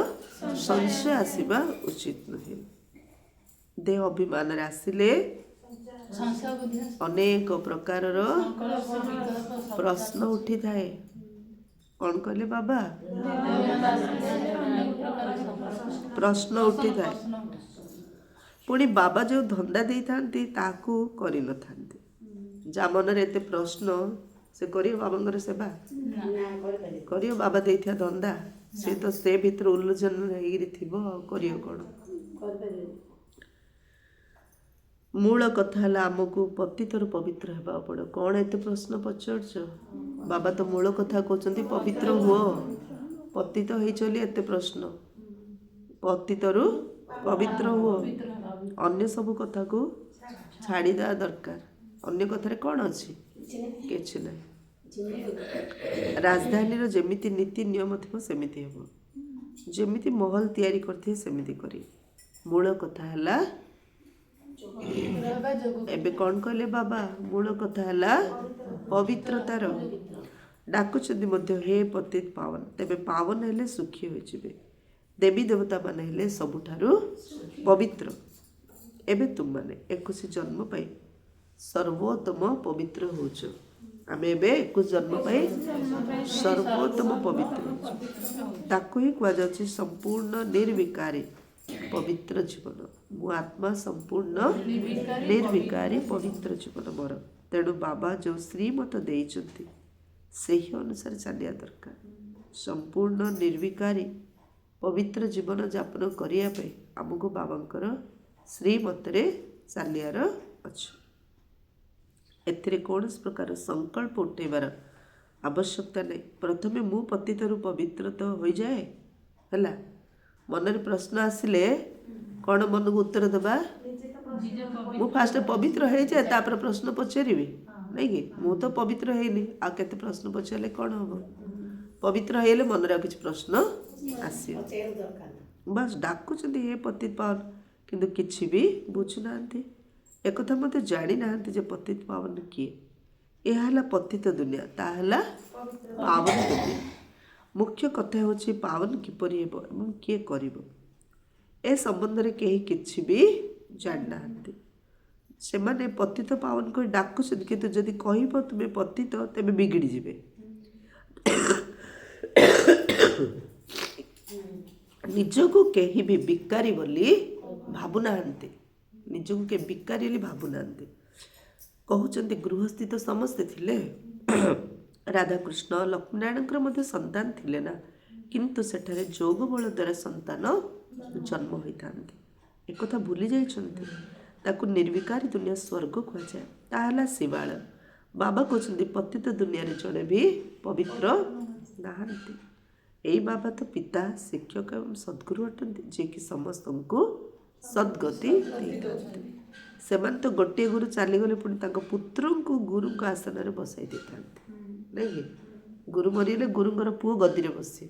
ସଂଶୟ ଆସିବା ଉଚିତ ନୁହେଁ। ଦେହ ଅଭିମାନରେ ଆସିଲେ ଅନେକ ପ୍ରକାରର ପ୍ରଶ୍ନ ଉଠିଥାଏ। କ'ଣ କହିଲେ ବାବା? ପ୍ରଶ୍ନ ଉଠିଥାଏ। ପୁଣି ବାବା ଯେଉଁ ଧନ୍ଦା ଦେଇଥାନ୍ତି ତାକୁ କରିନଥାନ୍ତି। ଯାହା ମନରେ ଏତେ ପ୍ରଶ୍ନ, ସେ କରିବ ବାବାଙ୍କର ସେବା? କରିବ ବାବା ଦେଇଥିବା ଧନ୍ଦା? ସେ ତ ସେ ଭିତରେ ଉଲ୍ଲୁଜନ ହେଇକିରି ଥିବ, ଆଉ କରିବ କ'ଣ? ମୂଳ କଥା ହେଲା ଆମକୁ ପତିତରୁ ପବିତ୍ର ହେବାକୁ ପଡ଼ିବ। କ'ଣ ଏତେ ପ୍ରଶ୍ନ ପଚାରୁଛ? ବାବା ତ ମୂଳ କଥା କହୁଛନ୍ତି ପବିତ୍ର ହୁଅ। ପତିତ ହେଇଛ ବୋଲି ଏତେ ପ୍ରଶ୍ନ। ପତିତରୁ ପବିତ୍ର ହୁଅ। ଅନ୍ୟ ସବୁ କଥାକୁ ଛାଡ଼ିଦେବା ଦରକାର। ଅନ୍ୟ କଥାରେ କ'ଣ ଅଛି? କିଛି ନାହିଁ। ରାଜଧାନୀର ଯେମିତି ନୀତି ନିୟମ ଥିବ ସେମିତି ହେବ, ଯେମିତି ମହଲ ତିଆରି କରିଥିବେ ସେମିତି କରି। ମୂଳ କଥା ହେଲା, ଏବେ କ'ଣ କହିଲେ ବାବା? ମୂଳ କଥା ହେଲା ପବିତ୍ରତାର। ଡାକୁଛନ୍ତି ମଧ୍ୟ ହେ ପତିତ ପାବନ, ତେବେ ପାବନ ହେଲେ ସୁଖୀ ହୋଇଯିବେ। ଦେବୀ ଦେବତାମାନେ ହେଲେ ସବୁଠାରୁ ପବିତ୍ର। ଏବେ ତୁମମାନେ 21 ଜନ୍ମ ପାଇଁ ସର୍ବୋତ୍ତମ ପବିତ୍ର ହେଉଛ। ଆମେ ଏବେ 21 ଜନ୍ମ ପାଇଁ ସର୍ବୋତ୍ତମ ପବିତ୍ର ହେଉଛୁ। ତାକୁ ହିଁ କୁହାଯାଉଛି ସମ୍ପୂର୍ଣ୍ଣ ନିର୍ବିକାରୀ ପବିତ୍ର ଜୀବନ। ମୁଁ ଆତ୍ମା ସମ୍ପୂର୍ଣ୍ଣ ନିର୍ବିକାରୀ ପବିତ୍ର ଜୀବନ ମୋର। ତେଣୁ ବାବା ଯେଉଁ ଶ୍ରୀମତ ଦେଇଛନ୍ତି ସେହି ଅନୁସାରେ ଚାଲିବା ଦରକାର। ସମ୍ପୂର୍ଣ୍ଣ ନିର୍ବିକାରୀ ପବିତ୍ର ଜୀବନ ଯାପନ କରିବା ପାଇଁ ଆମକୁ ବାବାଙ୍କର ଶ୍ରୀମତରେ ଚାଲିବାର ଅଛି। ଏଥିରେ କୌଣସି ପ୍ରକାର ସଂକଳ୍ପ ଉଠେଇବାର ଆବଶ୍ୟକତା ନାହିଁ। ପ୍ରଥମେ ମୁଁ ପତିତରୁ ପବିତ୍ର ତ ହୋଇଯାଏ ହେଲା। ମନରେ ପ୍ରଶ୍ନ ଆସିଲେ କ'ଣ ମନକୁ ଉତ୍ତର ଦେବା? ମୁଁ ଫାଷ୍ଟ ପବିତ୍ର ହେଇଯାଏ, ତାପରେ ପ୍ରଶ୍ନ ପଚାରିବି, ନାଇଁ କି? ମୁଁ ତ ପବିତ୍ର ହେଇନି, ଆଉ କେତେ ପ୍ରଶ୍ନ ପଚାରିଲେ କ'ଣ ହେବ? ପବିତ୍ର ହେଇଗଲେ ମନରେ ଆଉ କିଛି ପ୍ରଶ୍ନ ଆସିବ। ବାସ୍ ଡାକୁଛନ୍ତି ହେ ପତିତ ପାବନ, କିନ୍ତୁ କିଛି ବି ବୁଝୁନାହାନ୍ତି। ଏକଥା ମଧ୍ୟ ଜାଣିନାହାନ୍ତି ଯେ ପତିତ ପାବନ କିଏ। ଏହା ହେଲା ପତିତ ଦୁନିଆ, ତାହା ହେଲା ପାବନ ଦୁନିଆ। ମୁଖ୍ୟ କଥା ହେଉଛି ପାବନ କିପରି ହେବ ଏବଂ କିଏ କରିବ, ଏ ସମ୍ବନ୍ଧରେ କେହି କିଛି ବି ଜାଣିନାହାନ୍ତି। ସେମାନେ ପତିତ ପାବନ କରି ଡାକୁଛନ୍ତି, କିନ୍ତୁ ଯଦି କହିବ ତୁମେ ପତିତ ତେବେ ବିଗିଡ଼ିଯିବେ। ନିଜକୁ କେହି ବି ବିକାରୀ ବୋଲି ଭାବୁନାହାନ୍ତି। ନିଜକୁ କେହି ବିକାରୀ ବୋଲି ଭାବୁନାହାନ୍ତି। କହୁଛନ୍ତି ଗୃହସ୍ଥି ତ ସମସ୍ତେ ଥିଲେ। ରାଧାକୃଷ୍ଣ ଲକ୍ଷ୍ମୀନାରାୟଣଙ୍କର ମଧ୍ୟ ସନ୍ତାନ ଥିଲେ ନା, କିନ୍ତୁ ସେଠାରେ ଯୋଗ ବଳ ଦ୍ୱାରା ସନ୍ତାନ ଜନ୍ମ ହୋଇଥାନ୍ତି। एकथा भूली जाइछन्ति ताकू निर्विकारी दुनिया स्वर्ग कुहाଯାए ताहा ହେଲା ଶିବାଳ। बाबा कहते पतित दुनिया रे जड़े भी पवित्र नाहांती। एई बाबा तो पिता शिक्षक एवं सद्गुरु अटंती जे कि समस्त को सद्गति देइथांती। सेमान तो गोटे गुरु चलीगले पुणी तांको पुत्र को गुरु को आसन में बसाई देइथांती नहीं गुरु मरीले गुरुंगर पुओ गदी रे बसे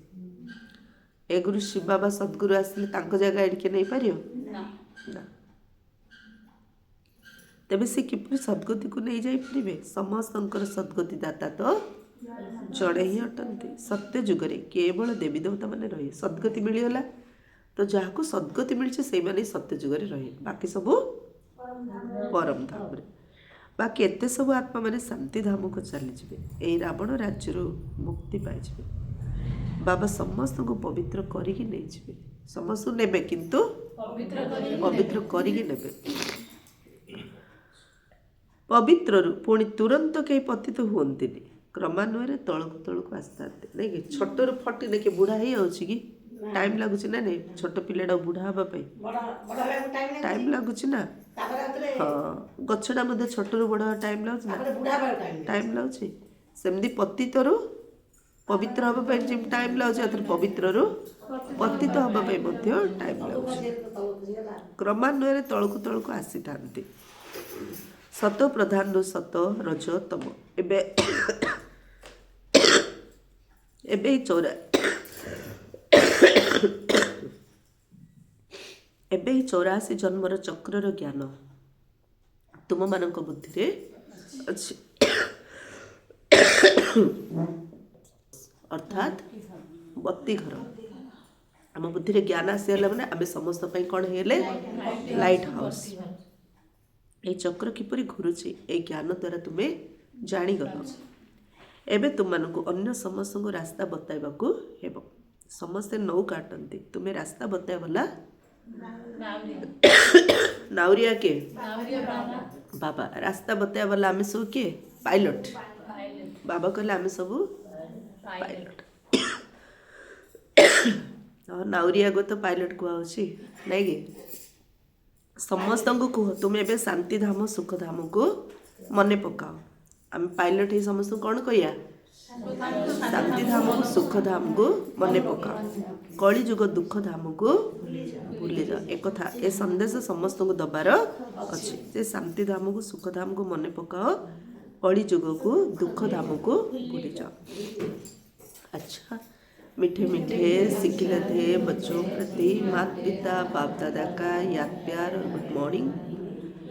ए गुरु शिव बाबा सद्गुरु आसले तांको जगह एडिके नहीं पारियो ना तेबे से किपरि सद्गति को नहीं जाई परिबे। समस्तंकर सद्गति दाता तो जड़े ही अटंती। सत्य जुगरे केवल देवी देवता माने रहे सद्गति मिलिगला तो जहाँ सद्गति मिलছে ସେଇମାନେ सत्य जुगरे रहे बाकी सब परम धाम रे बाकी एते सब आत्मा माने शांति धाम को चली जिवे एई रावण राज्य मुक्ति पाई जिवे। बाबा समस्त को पवित्र करिकी नहीं जिवे समस्त नेबे किंतु पवित्र करिकी नेबे। पवित्र पुणी तुरंत कहीं पतित हुअन्ति क्रमान्वये तलक तलक आसता नहीं कि छोटर फटी नहीं कि बुढ़ा ही आउछि कि टाइम लगुच ना नहीं छोट पिलाटा बुढ़ा हवा टाइम लगुच ना हाँ गछटा मध्य छोटरू बड़ टाइम लगुच ना टाइम लगुच सेमती पतितरू पवित्र हवा टाइम लगुच पवित्ररू पतित हवा टाइम लगुच क्रमान्वये तलक तलक आसी थांती। सत प्रधान सत रज तम एबे एबे चौरा एबे 84 जन्मर चक्रर ज्ञान तुम मानक बुद्धि रे अछि अर्थात 32 घर आम बुद्धि रे ज्ञान आसीगला माने आमे समस्त पई कोन हेले लाइट हाउस। ये चक्र किपरि घुरुची ए ज्ञान द्वारा तुम्हें जानीगल एबे तुमको अन्य समस्त को रास्ता बताइबाकू हेबो। समस्ते नौ काटती तुम्हें रास्ता बताइबला नाउरिया के बाबा रास्ता बताइबला आमे सब के पायलट बाबा कहले आमे सब पायलट नाउरिया को तो पायलट कुआउची नहीं कि समस्त को कह तुम ए शांति धाम सुख धाम को मन पकाओ आम पायलट ही समस्त कौन कहिया शांति धाम को सुख धाम को मन पकाओ कली जुग दुख धाम को भूली जाओ। एक कथा ए संदेश समस्त को दबार अच्छी से शांति धाम को सुख धाम को मन पकाओ कली जुग को दुख धाम को भूली जाओ। अच्छा मीठे मीठे सिखिले थे बच्चों प्रति माता पिता बाप दादा का याद प्यार और गुड मॉर्निंग।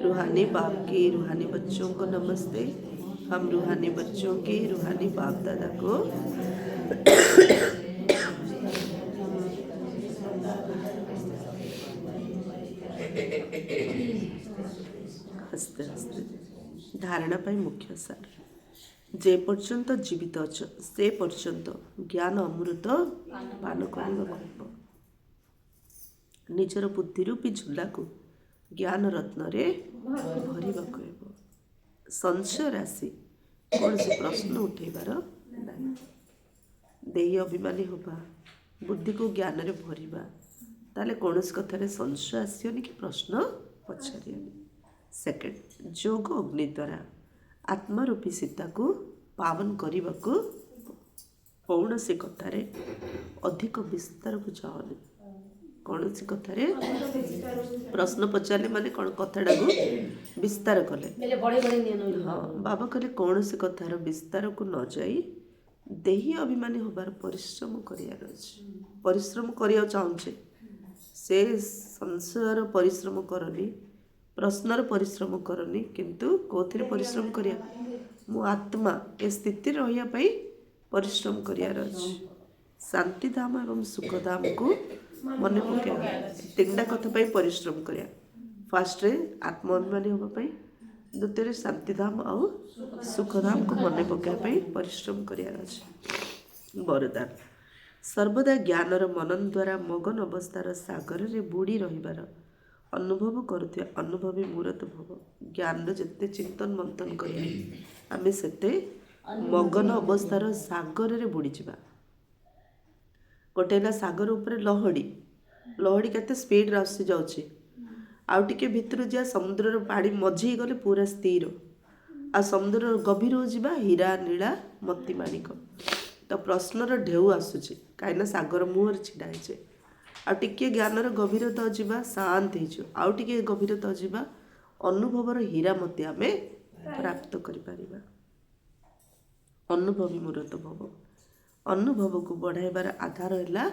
रूहानी बाप की रूहानी बच्चों को नमस्ते। हम रूहानी बच्चों की रूहानी बाप दादा को हस्ते हस्ते धारणा पाई मुख्य सार जे पर्यंत जीवित अछ से पर्यंत ज्ञान अमृत पान करने निजर बुद्धि रूपी झूला को ज्ञान रत्न रे भरवा संशय राशि कौन से प्रश्न उठेबार नहीं देही अभिमानी होबा बुद्धि को ज्ञान रे भरवा ताले कौन कथार संशय आसियोनी कि प्रश्न पचारियोनी। सेकेंड जोग अग्नि द्वारा आत्मारूपी सीता को पावन करने को कौन से कथार अधिक विस्तार को जाओनी कौन सी कथार प्रश्न पचारे माने कौन कथाटा को विस्तार कले हाँ बाबा कहले कौन से कथार विस्तार को न जाई देही अभिमानी होबार परिश्रम करियार अछि परिश्रम करिया चाहूचे से संसार परिश्रम करनी प्रश्नर परिश्रम करनी किंतु कौथिरे परिश्रम करिया मु आत्मा ए स्थिति रहिया पाई परिश्रम करियार अछि। शांति धाम एवं सुख धाम को मन पकेबा तीनटा कथा पाई परिश्रम करिया फास्ट रे आत्माभिमानी होबा पाई द्वितीय रे शांति धाम और सुख धाम को मन पकेबा पाई परिश्रम करियार अछि। वरदान सर्वदा ज्ञानर मनन द्वारा मगन अवस्थार सागर रे बुड़ी रहिबार अनुभव करुथिया अनुभवी मूर्त भव ज्ञान जिते चिंतन मंथन करिया आमे सेते मगन अवस्थार सागर रे बुड़ी जिबा। गोटे ना सागर ऊपर लहड़ी लहड़ी केते स्पीड रे आसी जाउची आउ टिके भितर जा समुद्र पानी मझी गले पूरा स्थिर आ समुद्र गभीर जा हीरा नीला मोती माणिक तो प्रश्नर ढेउ आसूची कहीं सागर मुहर छिड़ा है आ टिके ज्ञानर गभीरता जा शांत हो आउ टिके गभीरता जा अनुभवर हीरा मोती आम प्राप्त करिपारिबा। अनुभवी मूर्त भव अनुभव को बढ़ाइबार आधार है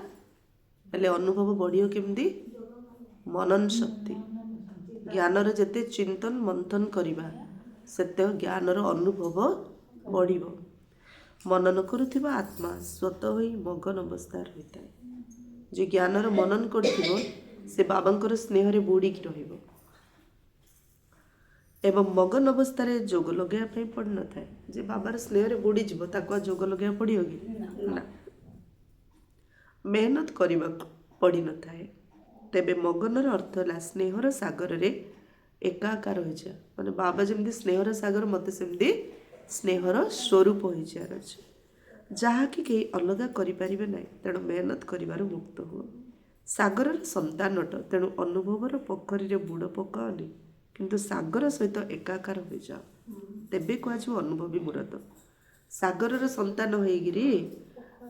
हेले अनुभव बढ़ियो केमती मनन शक्ति ज्ञानर जेते चिंतन मंथन करिबा सेते ज्ञानर अनुभव बढ़िबो। मनन करुथिबा आत्मा स्वतः ही मगन अवस्था रही है जे ज्ञानर मनन करथिबो से बाबांकर स्नेह रे बुड़ीकी रहिबो एवं मगन अवस्था जोग लगे पड़ न था जे बाबार स्नेह रे बुड़ी जीवो ताको जोग लगे पड़ियो कि ना मेहनत करने पड़ी न थाए तेबे मगनर अर्थ है स्नेहर सागर रे एकाकार हो जा माने बाबा जमी स्नेहर सागर मत सेमती स्नेहर स्वरूप हो जार अच्छे जहाँकि कहीं अलग करें ना तेणु मेहनत कर मुक्त हुआ सागर संतान अट तेणु अनुभवर पोखरी रे बुड़ पकाओनी किंतु सागर सहित एकाकार हो जाओ तेबे कह अनुभवी मूर्त सागर संतान होगी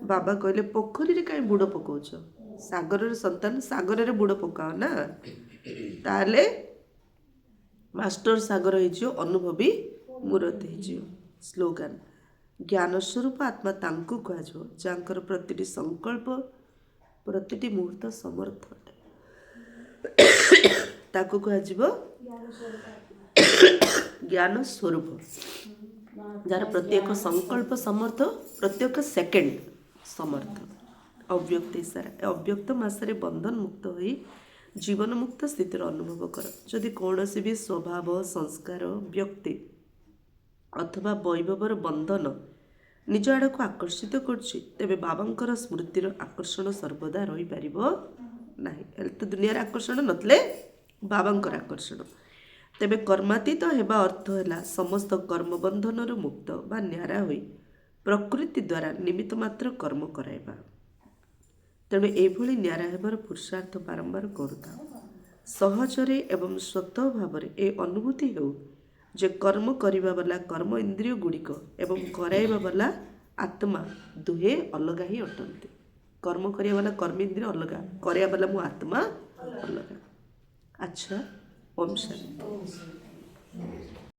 बाबा कहले पोखरी रे कहीं बुड़ पकाउछ सागर संतान सागर रे बुड़ पकाओ ना ताले मास्टर सागर हो अनुभवी मूर्त हो। स्लोगान ज्ञान स्वरूप आत्मा तांकु कह जाकर प्रतिटी संकल्प प्रतिटी मुहूर्त समर्थ ताकु कह ज्ञान स्वरूप जार प्रत्येक संकल्प समर्थ प्रत्येक सेकेंड समर्थ अव्यक्त इशारा अव्यक्त मासरे बंधन मुक्त होई जीवन मुक्त स्थितिर अनुभव कर जदि कौन भी स्वभाव संस्कार व्यक्ति अथवा वैभवर बंधन निज आड़ को आकर्षित करुच्ची तेबे बाबांकर स्मृतिर आकर्षण सर्वदा रही पारिबो नाही तो दुनिया आकर्षण नतले बाबांकर आकर्षण तेबे कर्मातीत हेबा अर्थ है समस्त कर्मबंधन मुक्त बा न्यारा होई प्रकृति द्वारा निमित्त मात्र कर्म कराइबा तेणु एभली न्यारा हेबार पुरुषार्थ बारंबार करुता सहजरे एवं स्वतः भाव ए अनुभूति हो जे कर्म करिबा वाला कर्म इंद्रिय गुड़िक एवं कराइबा वाला आत्मा दुहे अलग ही अटंती कर्म करिया वाला कर्म इंद्रिय अलग कराइबा वाला मो आत्मा अलग। अच्छा ओम शांति।